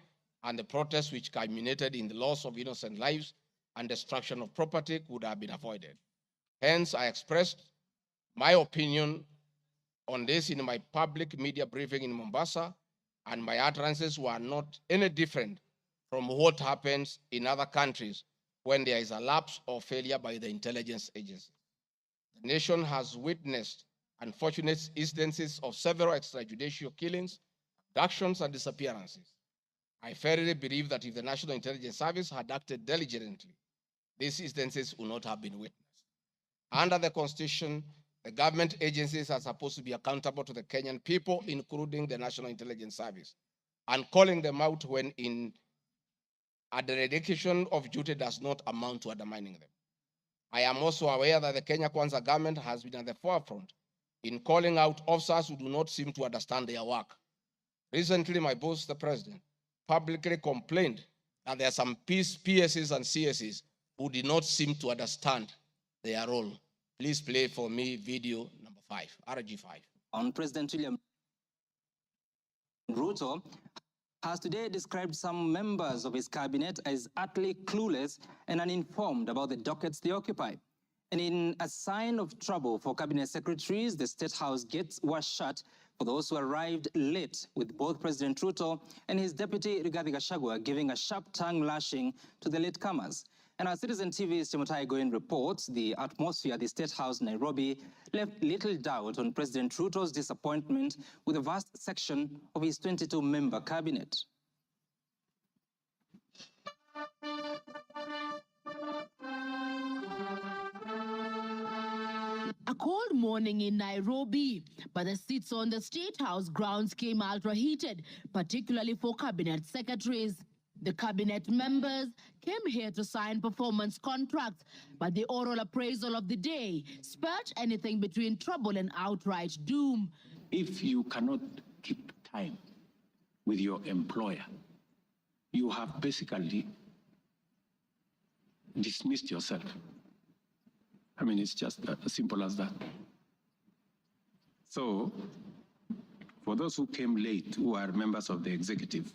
and the protest which culminated in the loss of innocent lives and destruction of property could have been avoided. Hence, I expressed my opinion on this in my public media briefing in Mombasa, and my utterances were not any different from what happens in other countries when there is a lapse or failure by the intelligence agency. The nation has witnessed unfortunate instances of several extrajudicial killings, abductions, and disappearances. I firmly believe that if the National Intelligence Service had acted diligently, these instances would not have been witnessed. Under the Constitution, the government agencies are supposed to be accountable to the Kenyan people, including the National Intelligence Service, and calling them out when a dereliction of duty does not amount to undermining them. I am also aware that the Kenya Kwanza government has been at the forefront in calling out officers who do not seem to understand their work. Recently, my boss, the president, publicly complained that there are some PSs and CSs who did not seem to understand their role. Please play for me video number 5, RG5. On President William Ruto has today described some members of his cabinet as utterly clueless and uninformed about the dockets they occupy. And in a sign of trouble for cabinet secretaries, the State House gates were shut for those who arrived late, with both President Ruto and his deputy Rigathi Gachagua giving a sharp tongue lashing to the latecomers. And our Citizen TV's Timothai Goin reports the atmosphere at the State House, Nairobi, left little doubt on President Ruto's disappointment with a vast section of his 22-member cabinet. A cold morning in Nairobi, but the seats on the State House grounds came ultra-heated, particularly for cabinet secretaries. The cabinet members came here to sign performance contracts, but the oral appraisal of the day spurred anything between trouble and outright doom. If you cannot keep time with your employer, you have basically dismissed yourself. I mean, it's just as simple as that. So, for those who came late, who are members of the executive,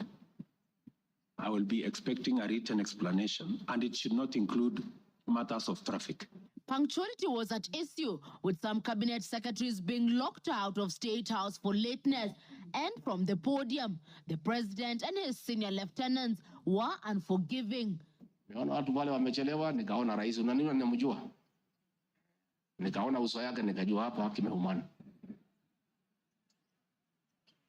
I will be expecting a written explanation, and it should not include matters of traffic. Punctuality was at issue, with some cabinet secretaries being locked out of State House for lateness. And from the podium, the president and his senior lieutenants were unforgiving. Niona watu wale wamechelewa, nikaona rais unaniona nimemjua. Nikaona uso yake nikajua hapa kimeumana.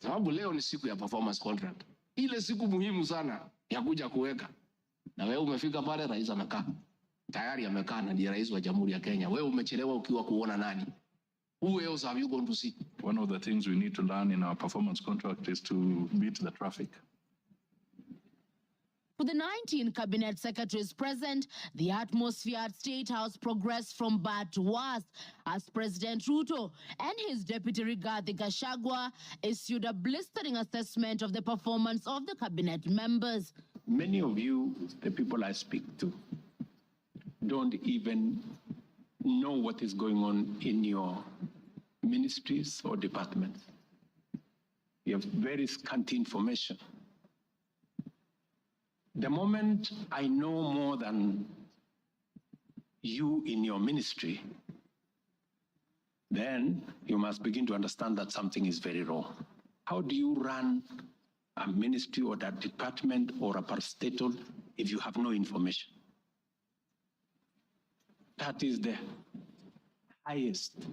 Sababu leo ni siku ya performance contract. Ile siku muhimu sana ya kuja kuweka. Na wewe umefika pale, rais amekaa. Tayari amekaa na ndiye rais wa Jamhuri ya Kenya. Wewe umechelewa ukiwa kuona nani? Who else have you gone to see? One of the things we need to learn in our performance contract is to beat the traffic. For the 19 cabinet secretaries present, the atmosphere at State House progressed from bad to worse as President Ruto and his deputy Rigathi Gachagua issued a blistering assessment of the performance of the cabinet members. Many of you, the people I speak to, don't even know what is going on in your ministries or departments. You have very scanty information. The moment I know more than you in your ministry, then you must begin to understand that something is very wrong. How do you run a ministry or a department or a parastatal if you have no information? That is the highest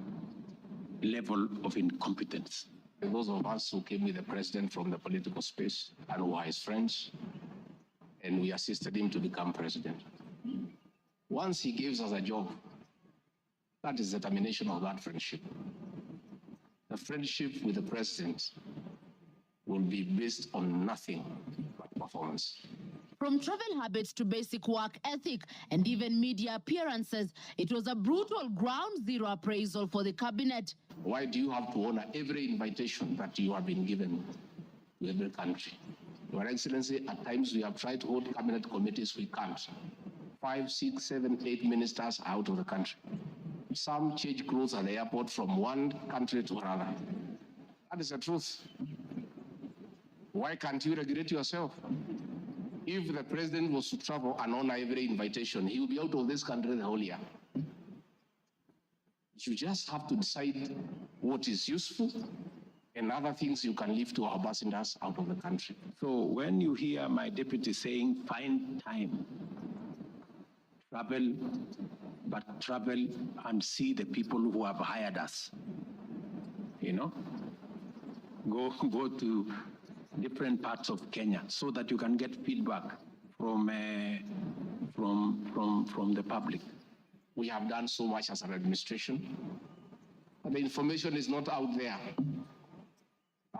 level of incompetence. Those of us who came with the president from the political space and who are his friends, and we assisted him to become president. Once he gives us a job, that is the termination of that friendship. The friendship with the president will be based on nothing but performance. From travel habits to basic work ethic and even media appearances, it was a brutal ground zero appraisal for the cabinet. Why do you have to honor every invitation that you have been given to every country? Your Excellency, at times we have tried to hold cabinet committees, we can't. 5, 6, 7, 8 ministers are out of the country. Some change clothes at the airport from one country to another. That is the truth. Why can't you regulate yourself? If the president was to travel and honor every invitation, he will be out of this country the whole year. You just have to decide what is useful and other things you can leave to our ambassadors out of the country. So when you hear my deputy saying, find time, travel, but travel and see the people who have hired us. you know. Go to different parts of Kenya so that you can get feedback from the public. We have done so much as an administration, but the information is not out there.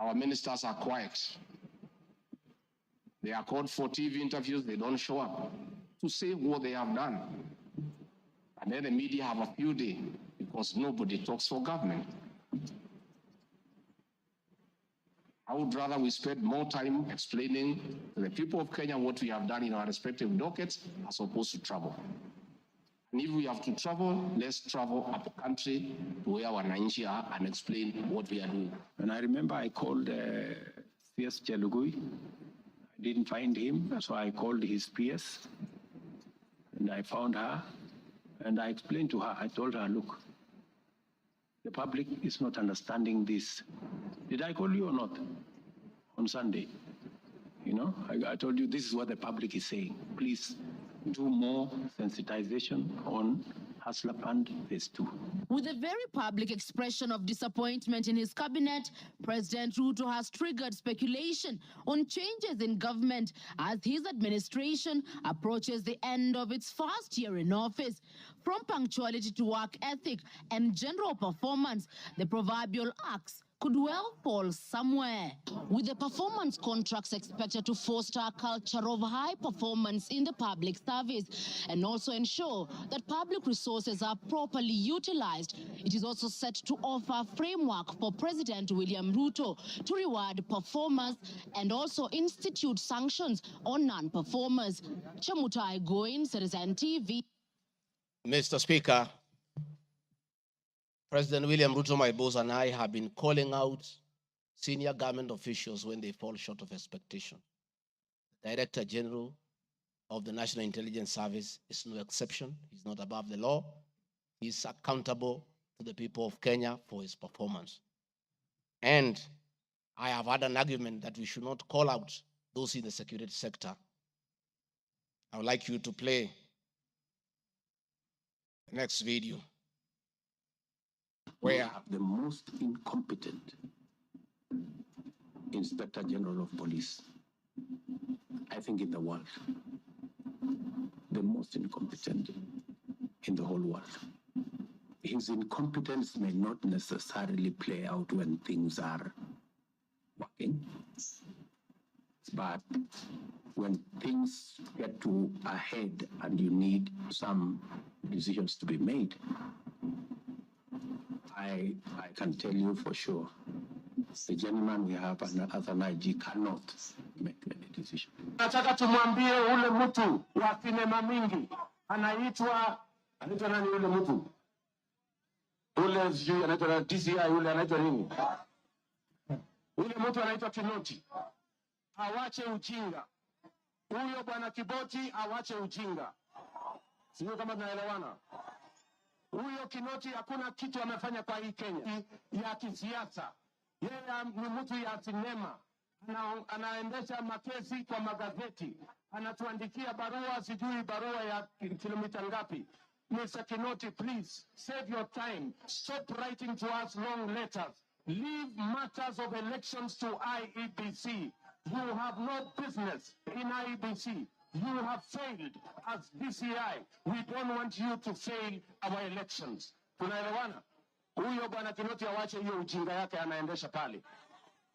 Our ministers are quiet. They are called for TV interviews, they don't show up to say what they have done. And then the media have a few days because nobody talks for government. I would rather we spend more time explaining to the people of Kenya what we have done in our respective dockets as opposed to travel. And if we have to travel, let's travel up the country to where our wananchi are and explain what we are doing. And I remember I called CS Chelugui. I didn't find him, so I called his PS. And I found her, and I explained to her, I told her, look, the public is not understanding this. Did I call you or not? On Sunday. You know, I told you this is what the public is saying. Please do more sensitization on Hustler Fund Phase 2. With a very public expression of disappointment in his cabinet, President Ruto has triggered speculation on changes in government as his administration approaches the end of its first year in office. From punctuality to work ethic and general performance, the proverbial axe could well fall somewhere. With the performance contracts expected to foster a culture of high performance in the public service and also ensure that public resources are properly utilized, it is also set to offer a framework for President William Ruto to reward performers and also institute sanctions on non-performers. Chamutai Goin, Citizen TV. Mr. Speaker, President William Ruto, my boss, and I have been calling out senior government officials when they fall short of expectation. The Director General of the National Intelligence Service is no exception. He's not above the law. He's accountable to the people of Kenya for his performance. And I have had an argument that we should not call out those in the security sector. I would like you to play the next video. We have the most incompetent Inspector General of Police, I think, in the world. The most incompetent in the whole world. His incompetence may not necessarily play out when things are working, but when things get to a head and you need some decisions to be made, I can tell you for sure, the gentleman we have as an IG cannot make any decision. Nataka tumwambie ule mtu wa sinema mingi anaitwa nani ule mtu? Ule sijui anaitwa DCI, ule anaitwa nini? Ule mtu anaitwa Kinoti. Awache ujinga. Huyo bwana Kiboti awache ujinga. Sio kama tunaelewana. Huyo Kinoti hakuna kitu amefanya kwa hii Kenya ya kisiasa. Yeye ni mtu ya sinema. Anaendesha makesi kwa magazeti. Anatuandikia barua, sijui barua ya kilomita ngapi. Mr. Kinoti, please save your time. Stop writing to us long letters. Leave matters of elections to IEBC. You have no business in IEBC. You have failed as DCI. We don't want you to fail our elections. Tunaelewana? Huyo bwana Kinoti awache hiyo ujinga yake anaendesha pale,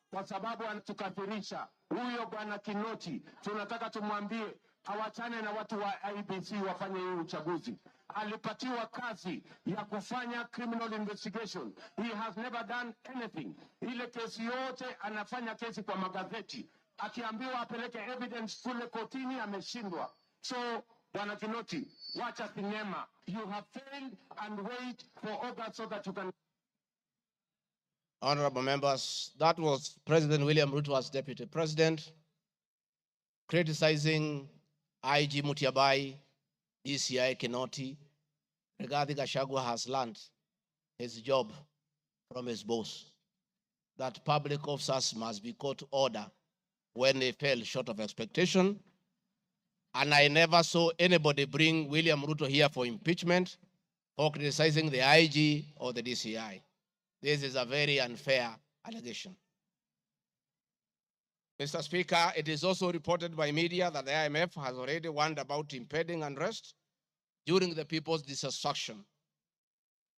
kwa sababu anatukathirisha. Huyo bwana Kinoti tunataka tumwambie awachane na watu wa IEBC wafanye hii uchaguzi. Alipatiwa kazi ya kufanya criminal investigation. He has never done anything. Ile kesi yote anafanya kesi kwa magazeti. Akiambiwa apeleke evidence kule kotini ameshindwa. So, bwana Kinoti, wacha sinema. You have failed and wait for August so that you can... Honorable members, that was President William Ruto as Deputy President, criticizing IG Mutiabai, DCI Kinoti. Regarding Gachagua has learned his job from his boss, that public officers must be called to order when they fell short of expectation. And I never saw anybody bring William Ruto here for impeachment or criticizing the IG or the DCI. This is a very unfair allegation. Mr. Speaker, it is also reported by media that the IMF has already warned about impending unrest during the people's dissatisfaction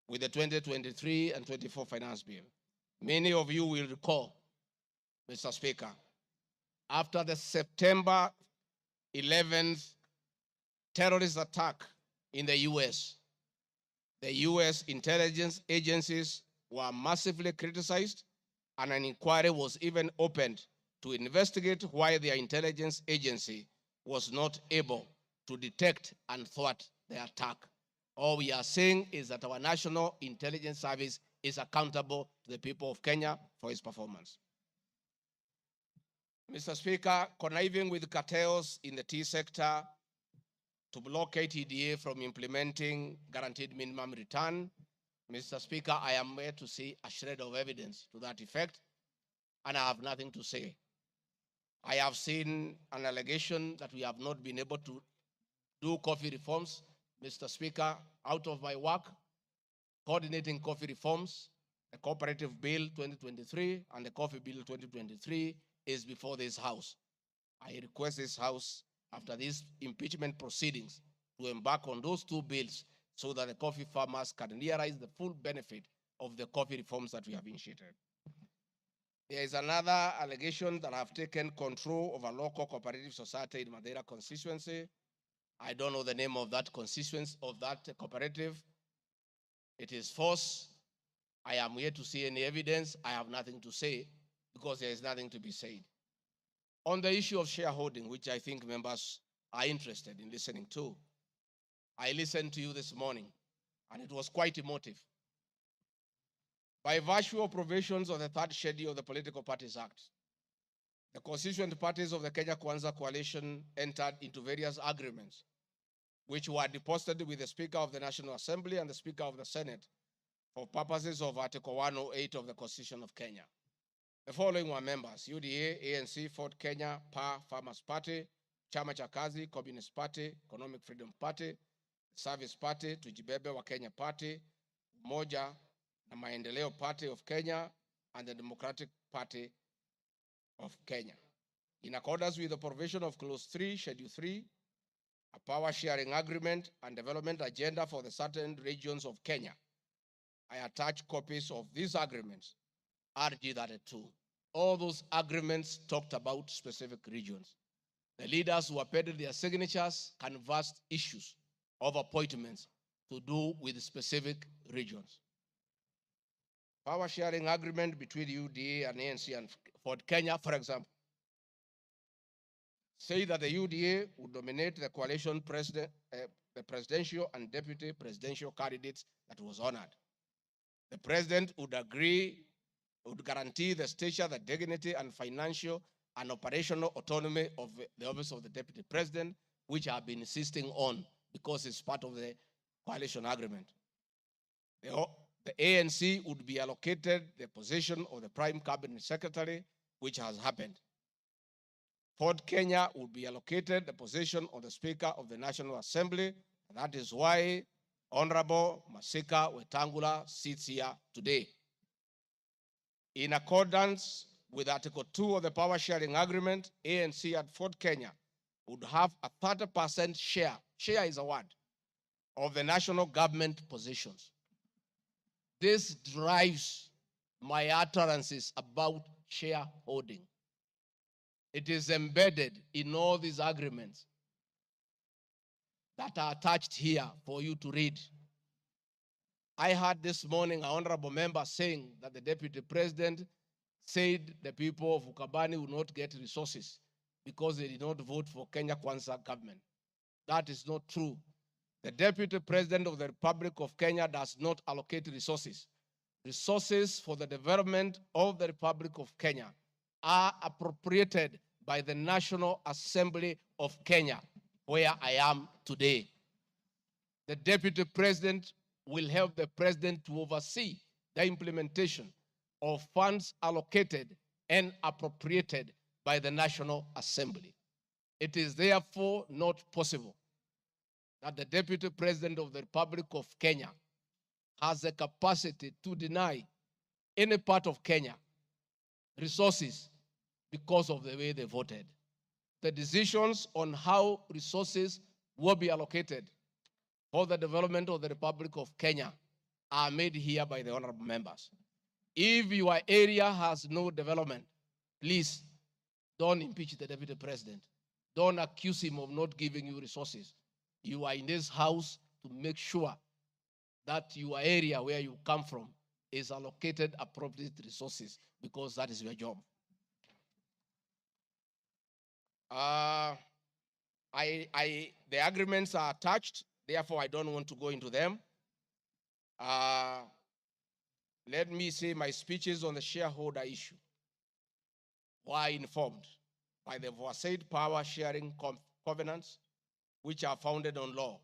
with the 2023 and 24 finance bill. Many of you will recall, Mr. Speaker, after the September 11th terrorist attack in the US, the US intelligence agencies were massively criticized, and an inquiry was even opened to investigate why their intelligence agency was not able to detect and thwart the attack. All we are saying is that our National Intelligence Service is accountable to the people of Kenya for its performance. Mr. Speaker, conniving with cartels in the tea sector to block KTDA from implementing guaranteed minimum return, Mr. Speaker, I am here to see a shred of evidence to that effect, and I have nothing to say. I have seen an allegation that we have not been able to do coffee reforms, Mr. Speaker, out of my work, coordinating coffee reforms. The Cooperative Bill 2023 and the Coffee Bill 2023 is before this House. I request this House, after these impeachment proceedings, to embark on those two bills so that the coffee farmers can realize the full benefit of the coffee reforms that we have initiated. There is another allegation that I have taken control of a local cooperative society in Madeira constituency. I don't know the name of that constituency, of that cooperative. It is false. I am here to see any evidence. I have nothing to say because there is nothing to be said. On the issue of shareholding, which I think members are interested in listening to, I listened to you this morning, and it was quite emotive. By virtue of provisions of the third schedule of the Political Parties Act, the constituent parties of the Kenya Kwanza coalition entered into various agreements, which were deposited with the Speaker of the National Assembly and the Speaker of the Senate for purposes of Article 108 of the Constitution of Kenya. The following were members: UDA, ANC, Ford Kenya, PA, Farmers Party, Chama cha Kazi, Communist Party, Economic Freedom Party, Service Party, Tujibebe wa Kenya Party, Umoja na Maendeleo Party of Kenya, and the Democratic Party of Kenya. In accordance with the provision of Clause 3, Schedule 3, a power sharing agreement and development agenda for the certain regions of Kenya, I attach copies of these agreements, RG32. All those agreements talked about specific regions. The leaders who appended their signatures canvassed issues of appointments to do with specific regions. Power sharing agreement between UDA and ANC and Ford Kenya, for example, say that the UDA would nominate the coalition president, the presidential and deputy presidential candidates that was honored. The president would guarantee the stature, the dignity, and financial and operational autonomy of the office of the deputy president, which I have been insisting on because it's part of the coalition agreement. The ANC would be allocated the position of the prime cabinet secretary, which has happened. Ford Kenya would be allocated the position of the Speaker of the National Assembly. That is why Honorable Masika Wetangula sits here today. In accordance with Article 2 of the Power Sharing Agreement, ANC at Ford Kenya would have a 30% share is a word, of the national government positions. This drives my utterances about shareholding. It is embedded in all these agreements that are attached here for you to read. I heard this morning an honorable member saying that the deputy president said the people of Ukabani will not get resources because they did not vote for Kenya Kwanza government. That is not true. The deputy president of the Republic of Kenya does not allocate resources. Resources for the development of the Republic of Kenya are appropriated by the National Assembly of Kenya, where I am today. The deputy president will help the president to oversee the implementation of funds allocated and appropriated by the National Assembly. It is therefore not possible that the deputy president of the Republic of Kenya has the capacity to deny any part of Kenya resources because of the way they voted. The decisions on how resources will be allocated for the development of the Republic of Kenya are made here by the honorable members. If your area has no development, please don't impeach the deputy president. Don't accuse him of not giving you resources. You are in this house to make sure that your area where you come from is allocated appropriate resources, because that is your job. The agreements are attached, therefore I don't want to go into them. Let me say my speeches on the shareholder issue were informed by the foresaid power sharing covenants, which are founded on law,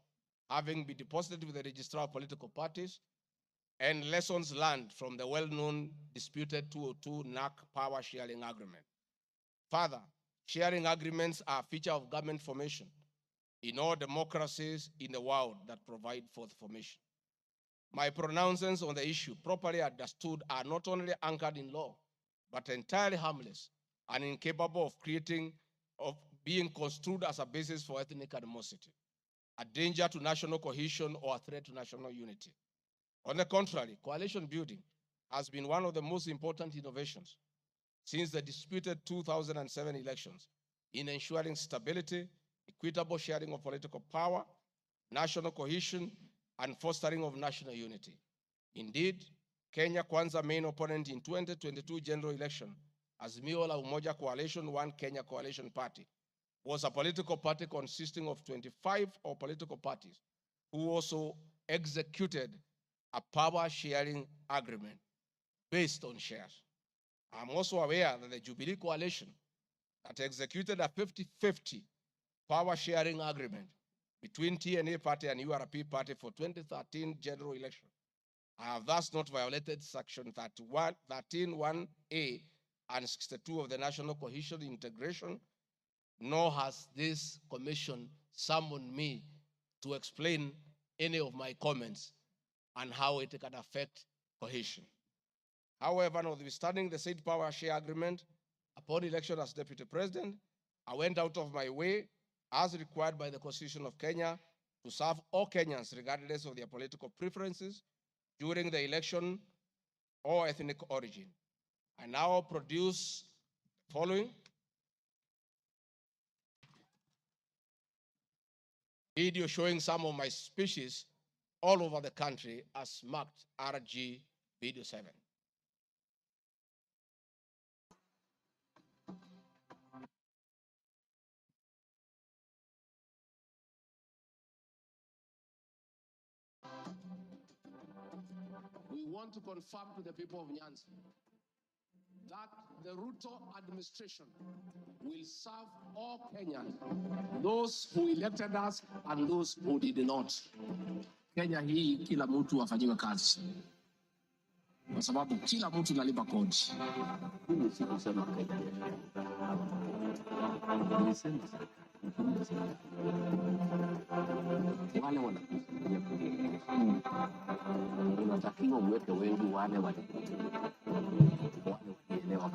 having been deposited with the registrar of political parties, and lessons learned from the well-known disputed 202 NAC power sharing agreement. Further, sharing agreements are a feature of government formation in all democracies in the world that provide for the formation. My pronouncements on the issue, properly understood, are not only anchored in law, but entirely harmless and incapable of being construed as a basis for ethnic animosity, a danger to national cohesion, or a threat to national unity. On the contrary, coalition building has been one of the most important innovations since the disputed 2007 elections in ensuring stability, equitable sharing of political power, national cohesion, and fostering of national unity. Indeed, Kenya Kwanza main opponent in 2022 general election, Azimio la Umoja Coalition, One Kenya Coalition Party, was a political party consisting of 25 political parties who also executed a power sharing agreement based on shares. I'm also aware that the Jubilee Coalition that executed a 50-50 power sharing agreement between TNA party and URP party for 2013 general election. I have thus not violated section 13(1)(a) and 62 of the National Cohesion Integration, nor has this commission summoned me to explain any of my comments and how it can affect cohesion. However, notwithstanding the said power share agreement, upon election as deputy president, I went out of my way, as required by the Constitution of Kenya, to serve all Kenyans regardless of their political preferences during the election or ethnic origin. I now produce the following video showing some of my speeches all over the country as marked RG Video 7. We want to confirm to the people of Nyanza that the Ruto administration will serve all Kenyans, those who elected us and those who did not. Kenya hii kila mtu afanyiwe kazi, kwa sababu kila mtu analipa kodi. Mimi sikusema Kenya. Wale wanakusudia unatakiwa uweke wengi wale wanakuelewa.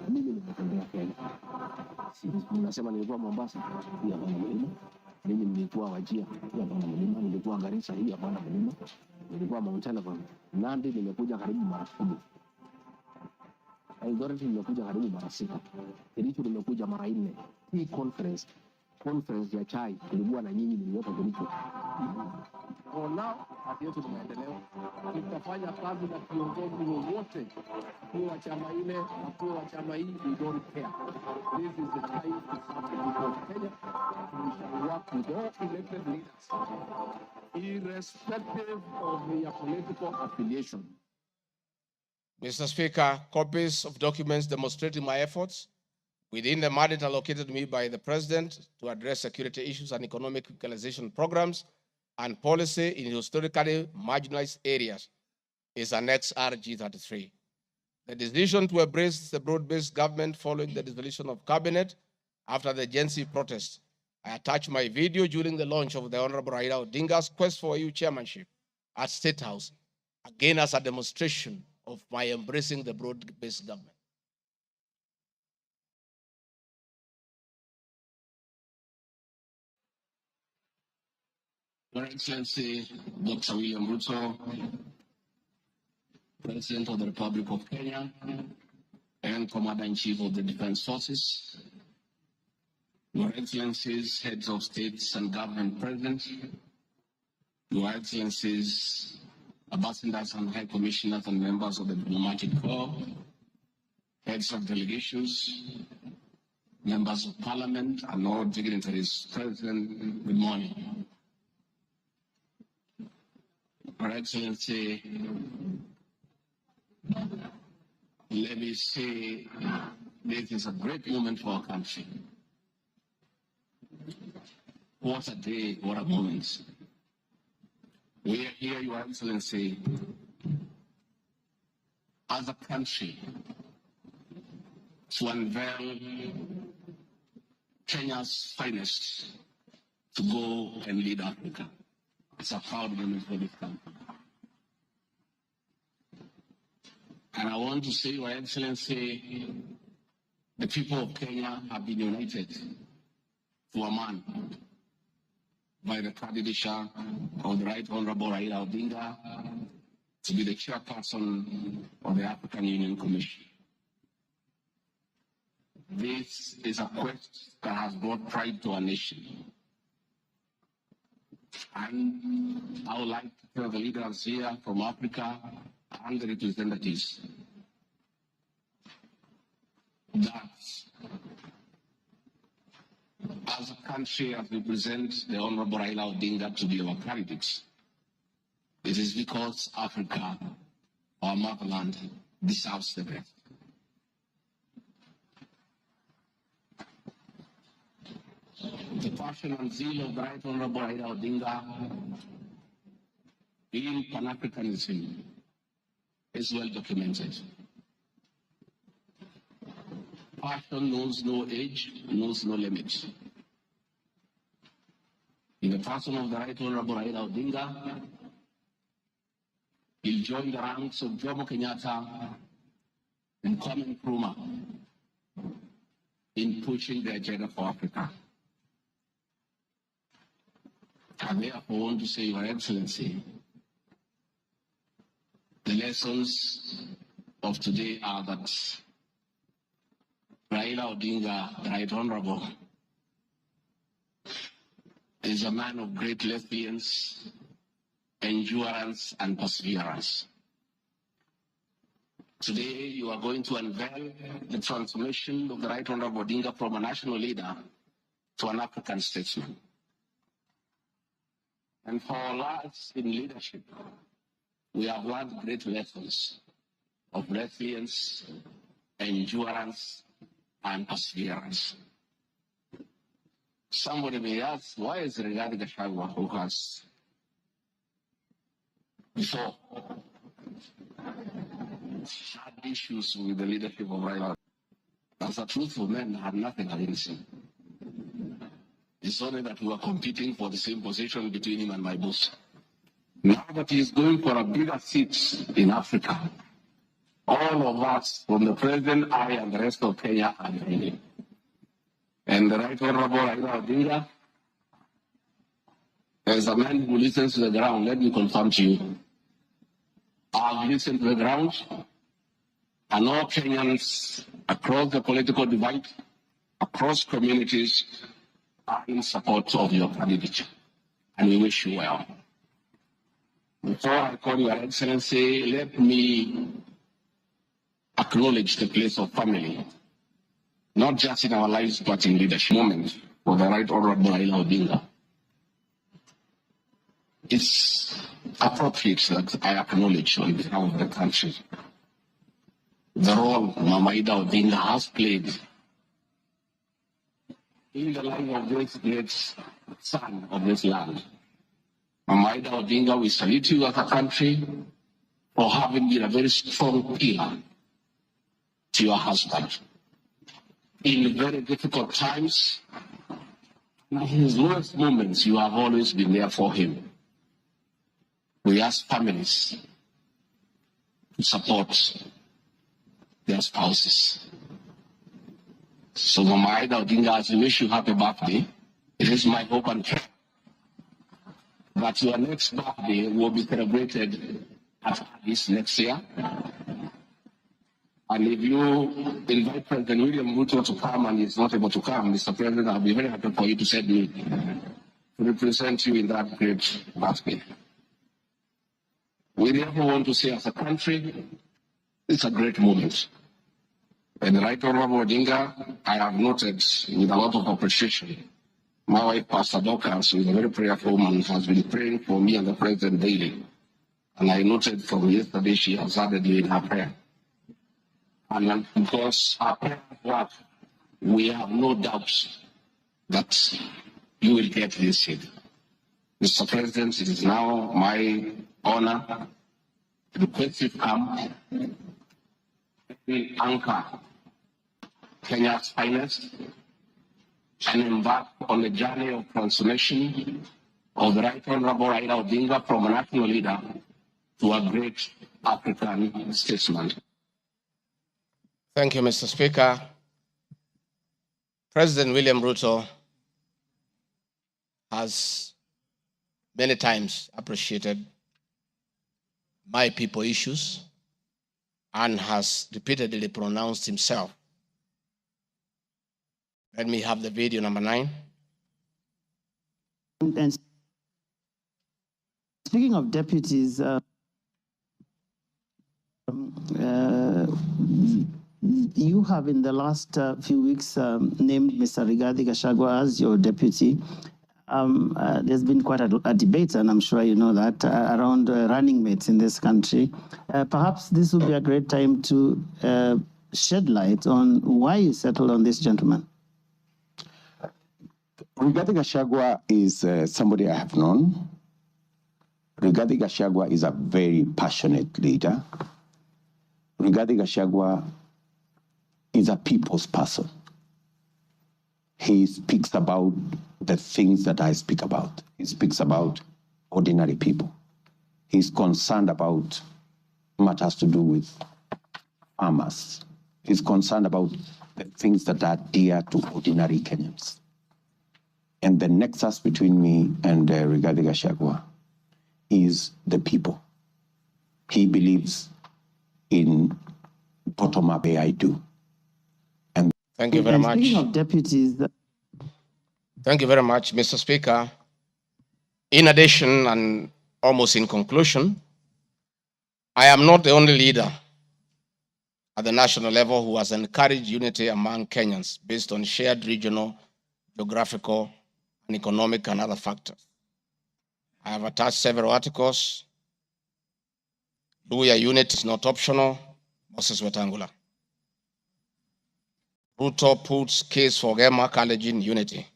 Mimi nimetembea Kenya. Mnasema nilikuwa Mombasa, hii hapa mlima. Mimi nilikuwa Wajir, hii hapa mlima. Nilikuwa Garissa, hii hapa mlima. Nilikuwa Mount Elgon. Nandi nimekuja karibu mara 10. Eldoret nimekuja karibu mara 6. Kericho nimekuja mara 4. Hii conference ya chai ilikuwa na nyinyi niliyopa Kericho. For now, hati yetu tunaendelea. Tutafanya kazi na viongozi wote, kwa chama ile na kwa chama hii, we don't care. This is the time to serve the people of Kenya. We shall work with all elected leaders, irrespective of their political affiliation. Mr. Speaker, copies of documents demonstrating my efforts within the mandate allocated to me by the President to address security issues and economic equalization programs and policy in historically marginalized areas is Annex RG33. The decision to embrace the broad-based government following the dissolution of cabinet after the Gen Z protest. I attached my video during the launch of the Honorable Raila Odinga's quest for EU chairmanship at State House, again as a demonstration by embracing the broad-based government. Your Excellency, Dr. William Ruto, President of the Republic of Kenya and Commander-in-Chief of the Defense Forces, Your Excellencies, Heads of States and Government present, Your Excellencies, Ambassadors and High Commissioners and members of the Diplomatic Corps, Heads of Delegations, Members of Parliament, and all dignitaries present, good morning. Your Excellency, let me say this is a great moment for our country. What a day, what a moment. We are here, Your Excellency, as a country to unveil Kenya's finest to go and lead Africa. It's a proud moment for this country. And I want to say, Your Excellency, the people of Kenya have been united to a man by the candidature of the Right Honorable Raila Odinga to be the chairperson of the African Union Commission. This is a quest that has brought pride to our nation. And I would like to tell the leaders here from Africa and the representatives that as a country, as we present the Honorable Raila Odinga to be our candidate, it is because Africa, our motherland, deserves the best. The passion and zeal of the Right Honorable Raila Odinga in Pan-Africanism is well documented. Passion knows no age, knows no limit. In the person of the Right Honorable Raila Odinga, he'll join the ranks of Jomo Kenyatta and Kwame Nkrumah in pushing the agenda for Africa. I therefore want to say, Your Excellency, the lessons of today are that Raila Odinga, the Right Honorable, is a man of great resilience, endurance, and perseverance. Today, you are going to unveil the transformation of the Right Honorable Odinga from a national leader to an African statesman. And for us in leadership, we have learned great lessons of resilience, endurance, and perseverance. Somebody may ask, why is Gachagua, who has before had issues with the leadership of Raila, as a truthful man, had nothing against him. It's only that we were competing for the same position between him and my boss. Now that he's going for a bigger seat in Africa, all of us, from the president, I, and the rest of Kenya, are behind him. And the Right Honorable Raila Odinga, as a man who listens to the ground, let me confirm to you, I've listened to the ground, and all Kenyans across the political divide, across communities, are in support of your candidature, and we wish you well. Before I call Your Excellency, let me acknowledge the place of family, not just in our lives, but in leadership moment for the Right Honorable Raila Odinga. It's appropriate that I acknowledge on behalf of the country the role Mama Ida Odinga has played in the life of this great son of this land. Mama Ida Odinga, we salute you as a country for having been a very strong pillar to your husband. In very difficult times, in his lowest moments, you have always been there for him. We ask families to support their spouses. So Mama Ida Odinga, as we wish you happy birthday, it is my hope and prayer that your next birthday will be celebrated at this next year. And if you invite President William Ruto to come and he's not able to come, Mr. President, I'll be very happy for you to send me to represent you in that great birthday. We therefore want to say as a country, it's a great moment. And the Right Honorable Odinga, I have noted with a lot of appreciation, my wife, Pastor Dorcas, who is a very prayerful woman, has been praying for me and the President daily. And I noted from yesterday she has added you in her prayer. And because our prayer work, we have no doubt that you will get this seat. Mr. President, it is now my honor to request you to come and anchor Kenya's finest and embark on the journey of transformation of the Right Honorable Raila Odinga from a national leader to a great African statesman. Thank you, Mr. Speaker. President William Ruto has many times appreciated my people issues and has repeatedly pronounced himself. Let me have the video number 9. And speaking of deputies, you have in the last few weeks named Mr. Rigathi Gachagua as your deputy. There's been quite a debate, and I'm sure you know that, around running mates in this country. Perhaps this would be a great time to shed light on why you settled on this gentleman. Rigathi Gachagua is somebody I have known. Rigathi Gachagua is a very passionate leader. Rigathi Gachagua is a people's person. He speaks about the things that I speak about. He speaks about ordinary people. He's concerned about matters to do with farmers. He's concerned about the things that are dear to ordinary Kenyans. And the nexus between me and Rigathi Gachagua is the people. He believes in bottom-up I do. And thank you very much. Speaking of deputies, thank you very much, Mr. Speaker. In addition, and almost in conclusion, I am not the only leader at the national level who has encouraged unity among Kenyans based on shared regional, geographical, and economic and other factors. I have attached several articles. Luya unit is not optional. Moses Wetangula. Ruto puts case for Gema College in unity.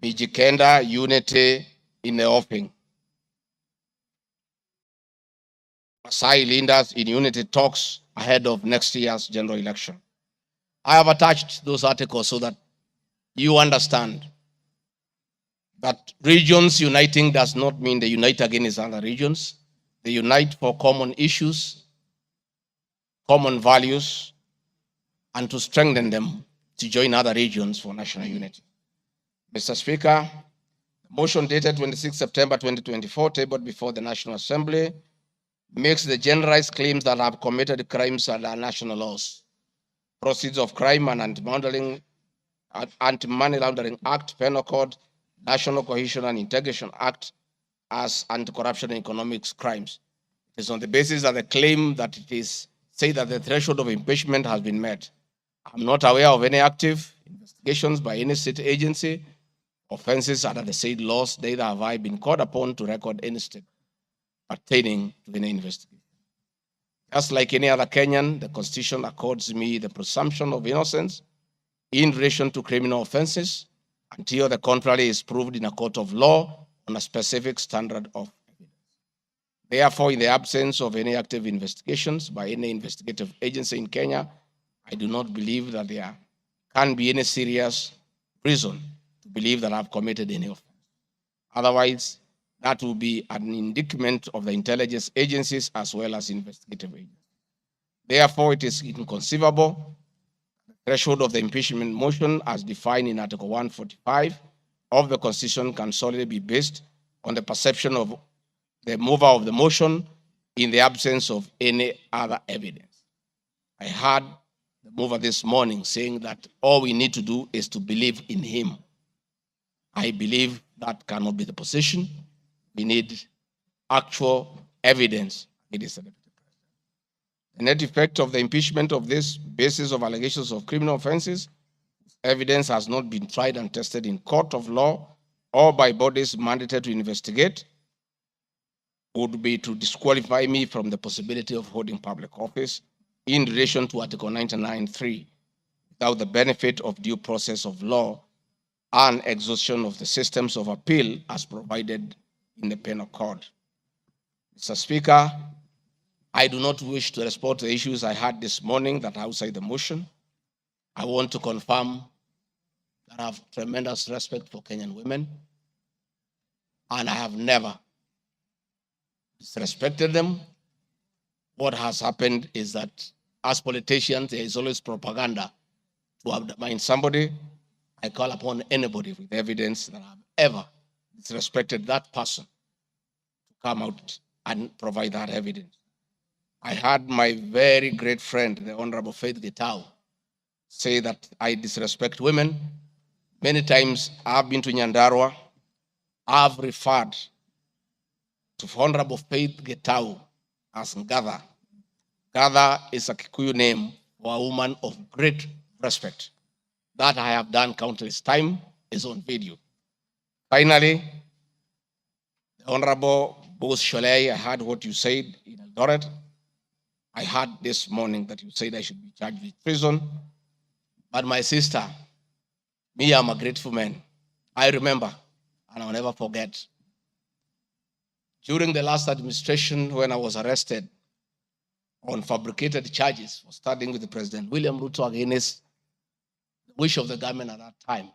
Mijikenda unity in the offing. Masai leaders in unity talks ahead of next year's general election. I have attached those articles so that you understand that regions uniting does not mean they unite against other regions. They unite for common issues, common values, and to strengthen them to join other regions for national unity. Mr. Speaker, the motion dated 26 September 2024, tabled before the National Assembly, makes the generalized claims that have committed crimes under national laws, Proceeds of Crime and Anti-Money Laundering Act, Penal Code, National Cohesion and Integration Act as anti-corruption and economic crimes. It is on the basis of the claim that it is said that the threshold of impeachment has been met. I'm not aware of any active investigations by any state agency, offenses under the said laws, neither have I been called upon to record any state pertaining to any investigation. Just like any other Kenyan, the Constitution accords me the presumption of innocence in relation to criminal offenses until the contrary is proved in a court of law on a specific standard of evidence. Therefore, in the absence of any active investigations by any investigative agency in Kenya, I do not believe that there can be any serious reason to believe that I've committed any offense. Otherwise, That will be an indictment of the intelligence agencies as well as investigative agencies. Therefore, it is inconceivable the threshold of the impeachment motion as defined in Article 145 of the Constitution can solely be based on the perception of the mover of the motion in the absence of any other evidence. I heard the mover this morning saying that all we need to do is to believe in him. I believe that cannot be the position. We need actual evidence. It is the net effect of the impeachment of this basis of allegations of criminal offenses. Evidence has not been tried and tested in court of law or by bodies mandated to investigate, would be to disqualify me from the possibility of holding public office in relation to Article 99(3) without the benefit of due process of law and exhaustion of the systems of appeal as provided in the Penal Code. Mr. Speaker, I do not wish to respond to the issues I had this morning that are outside the motion. I want to confirm that I have tremendous respect for Kenyan women, and I have never disrespected them. What has happened is that as politicians, there is always propaganda to undermine somebody. I call upon anybody with evidence that I've ever disrespected that person to come out and provide that evidence. I had my very great friend, the Honorable Faith Gitau, say that I disrespect women. Many times I've been to Nyandarua. I've referred to Honorable Faith Gitau as Ngatha. Ngatha is a Kikuyu name for a woman of great respect. That I have done countless times is on video. Finally, the Honorable Bose Sholei, I heard what you said in Eldoret. I heard this morning that you said I should be charged with treason. But my sister, me, I'm a grateful man. I remember, and I'll never forget, during the last administration when I was arrested on fabricated charges for standing with the President William Ruto against the wish of the government at that time,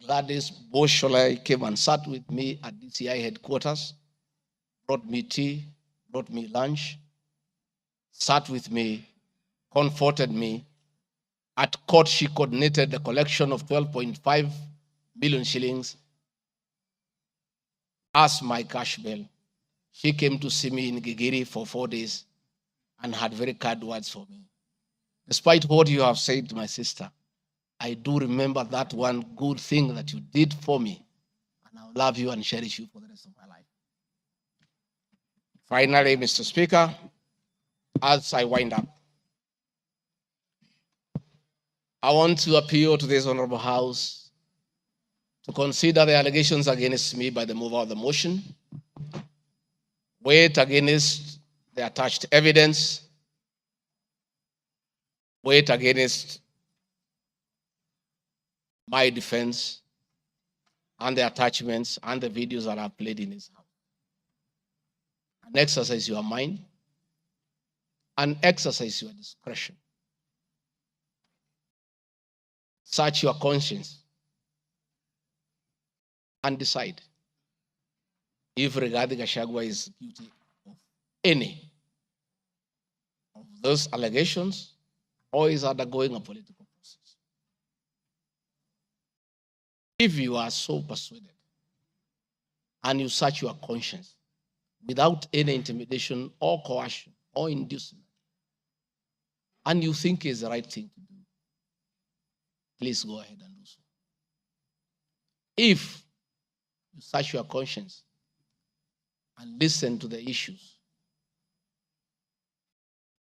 Gladys Bosholai came and sat with me at DCI headquarters, brought me tea, brought me lunch, sat with me, comforted me. At court, she coordinated the collection of 12.5 billion shillings as my cash bail. She came to see me in Gigiri for 4 days and had very kind words for me. Despite what you have said, my sister, I do remember that one good thing that you did for me, and I'll love you and cherish you for the rest of my life. Finally, Mr. Speaker, as I wind up, I want to appeal to this Honorable House to consider the allegations against me by the mover of the motion, weigh it against the attached evidence, weigh it against my defense and the attachments and the videos that I've played in this house. And exercise your mind and exercise your discretion. Search your conscience and decide if Rigathi Gachagua is guilty of any of those allegations or is undergoing a political process. If you are so persuaded and you search your conscience without any intimidation or coercion or inducement, and you think is the right thing to do, please go ahead and do so. If you search your conscience and listen to the issues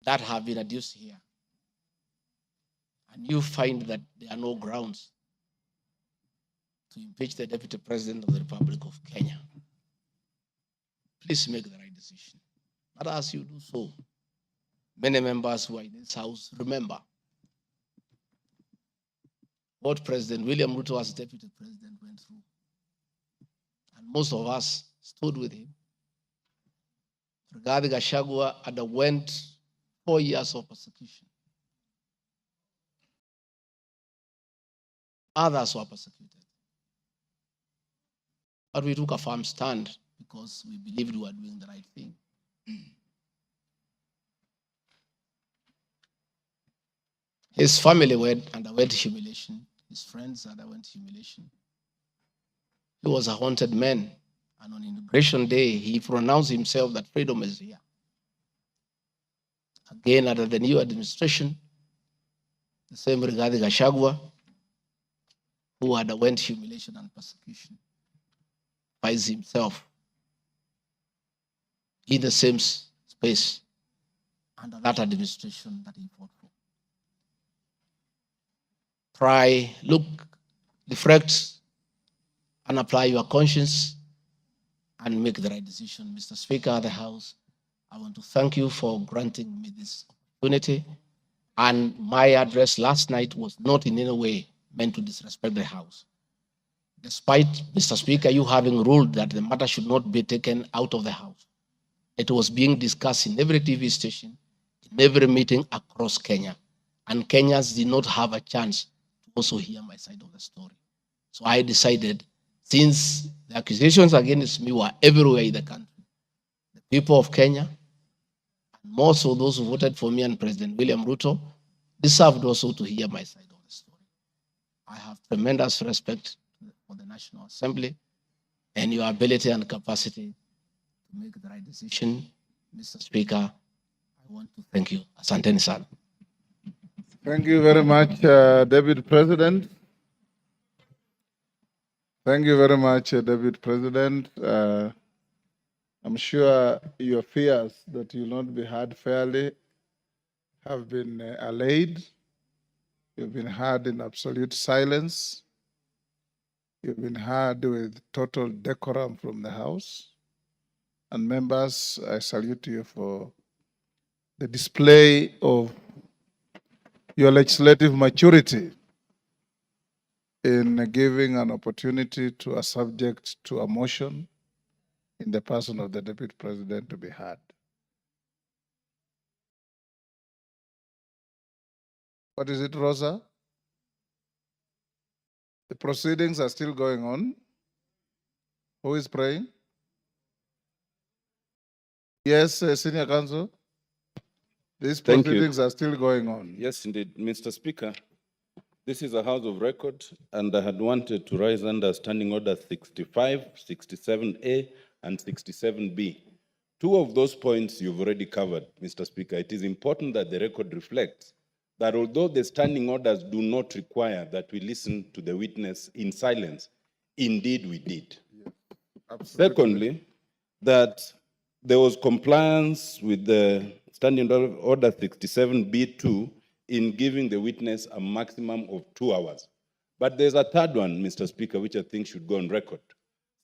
that have been adduced here, and you find that there are no grounds to impeach the Deputy President of the Republic of Kenya, please make the right decision. But as you do so, many members who are in this house remember what President William Ruto as Deputy President went through. And most of us stood with him. Rigathi Gachagua underwent 4 years of persecution. Others were persecuted. But we took a firm stand because we believed we were doing the right thing. His family underwent humiliation. His friends underwent humiliation. He was a haunted man. And on Inauguration Day, he pronounced himself that freedom is here. Again, under the new administration, the same Rigathi Gachagua, who underwent humiliation and persecution, finds himself in the same space under that administration that he fought for. Try, look, reflect, and apply your conscience and make the right decision. Mr. Speaker of the House, I want to thank you for granting me this opportunity. And my address last night was not in any way meant to disrespect the House. Despite, Mr. Speaker, you having ruled that the matter should not be taken out of the House, it was being discussed in every TV station, in every meeting across Kenya. And Kenyans did not have a chance to also hear my side of the story. So I decided, since the accusations against me were everywhere in the country, the people of Kenya, and more so those who voted for me and President William Ruto, deserved also to hear my side of the story. I have tremendous respect for the National Assembly and your ability and capacity to make the right decision. Mr. Speaker, I want to thank you. Asanteni sana. Thank you very much, Deputy President. Thank you very much, Deputy President. I'm sure your fears that you'll not be heard fairly have been allayed. You've been heard in absolute silence. You've been heard with total decorum from the House. And members, I salute you for the display of your legislative maturity in giving an opportunity to a subject to a motion in the person of the Deputy President to be heard. What is it, Rosa? The proceedings are still going on. Who is praying? Yes, Senior Counsel. These proceedings are still going on. Yes, indeed. Mr. Speaker, this is a House of Record, and I had wanted to rise under Standing Order 65, 67A, and 67B. Two of those points you've already covered, Mr. Speaker. It is important that the record reflects that although the standing orders do not require that we listen to the witness in silence, indeed we did. Yes, absolutely. Secondly, that there was compliance with the Standing Order 67B2 in giving the witness a maximum of 2 hours. But there's a third one, Mr. Speaker, which I think should go on record.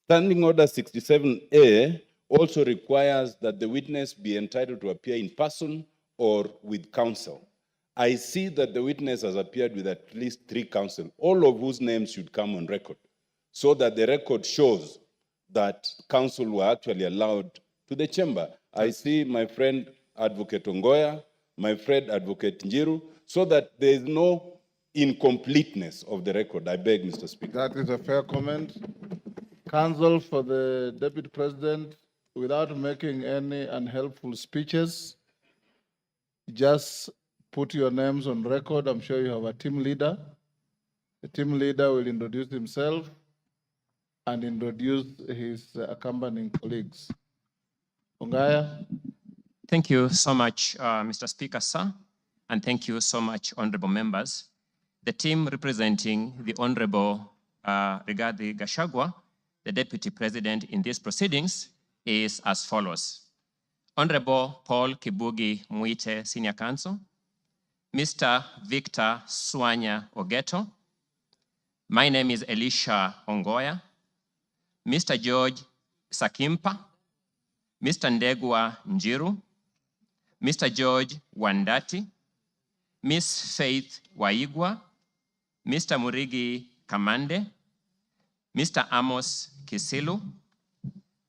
Standing Order 67A also requires that the witness be entitled to appear in person or with counsel. I see that the witness has appeared with at least 3 counsel, all of whose names should come on record, so that the record shows that counsel were actually allowed to the chamber. I see my friend Advocate Ongoya, my friend Advocate Njiru, so that there is no incompleteness of the record. I beg, Mr. Speaker. That is a fair comment. Counsel for the Deputy President, without making any unhelpful speeches, just put your names on record. I'm sure you have a team leader. The team leader will introduce himself and introduce his accompanying colleagues. Ongaya. Thank you so much, Mr. Speaker, sir, and thank you so much, honorable members. The team representing the Honorable Rigathi Gachagua, the Deputy President in these proceedings, is as follows. Honorable Paul Kibugi Muite, Senior Counsel, Mr. Victor Swanya Ogeto, my name is Elisha Ongoya, Mr. George Sakimpa, Mr. Ndegwa Njiru, Mr. George Wandati, Miss Faith Waigwa, Mr. Murigi Kamande, Mr. Amos Kisilu,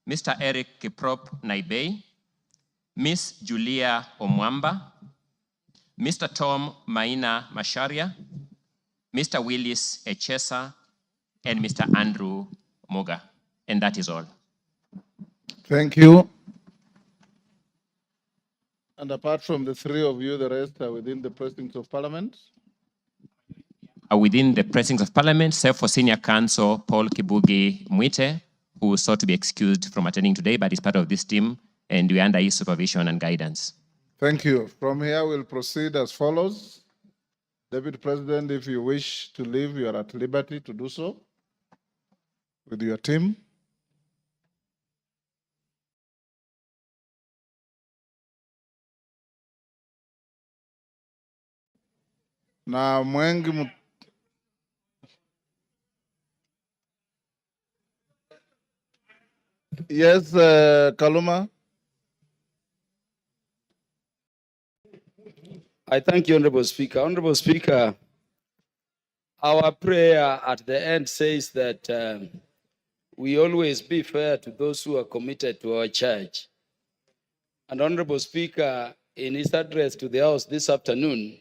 Mr. Eric Kiprop Naibei, Miss Julia Omwamba, Mr. Tom Maina Masharia, Mr. Willis Echesa, and Mr. Andrew Moga. And that is all. Thank you. And apart from the three of you, the rest are within the precincts of Parliament? Within the precincts of Parliament, save for Senior Counsel Paul Kibugi Mwite, who sought to be excused from attending today, but is part of this team, and we are under his supervision and guidance. Thank you. From here, we'll proceed as follows. Deputy President, if you wish to leave, you are at liberty to do so with your team. Na mwengi Yes, Kaluma. I thank you, Honorable Speaker. Honorable Speaker, our prayer at the end says that we always be fair to those who are committed to our church. And Honorable Speaker, in his address to the House this afternoon,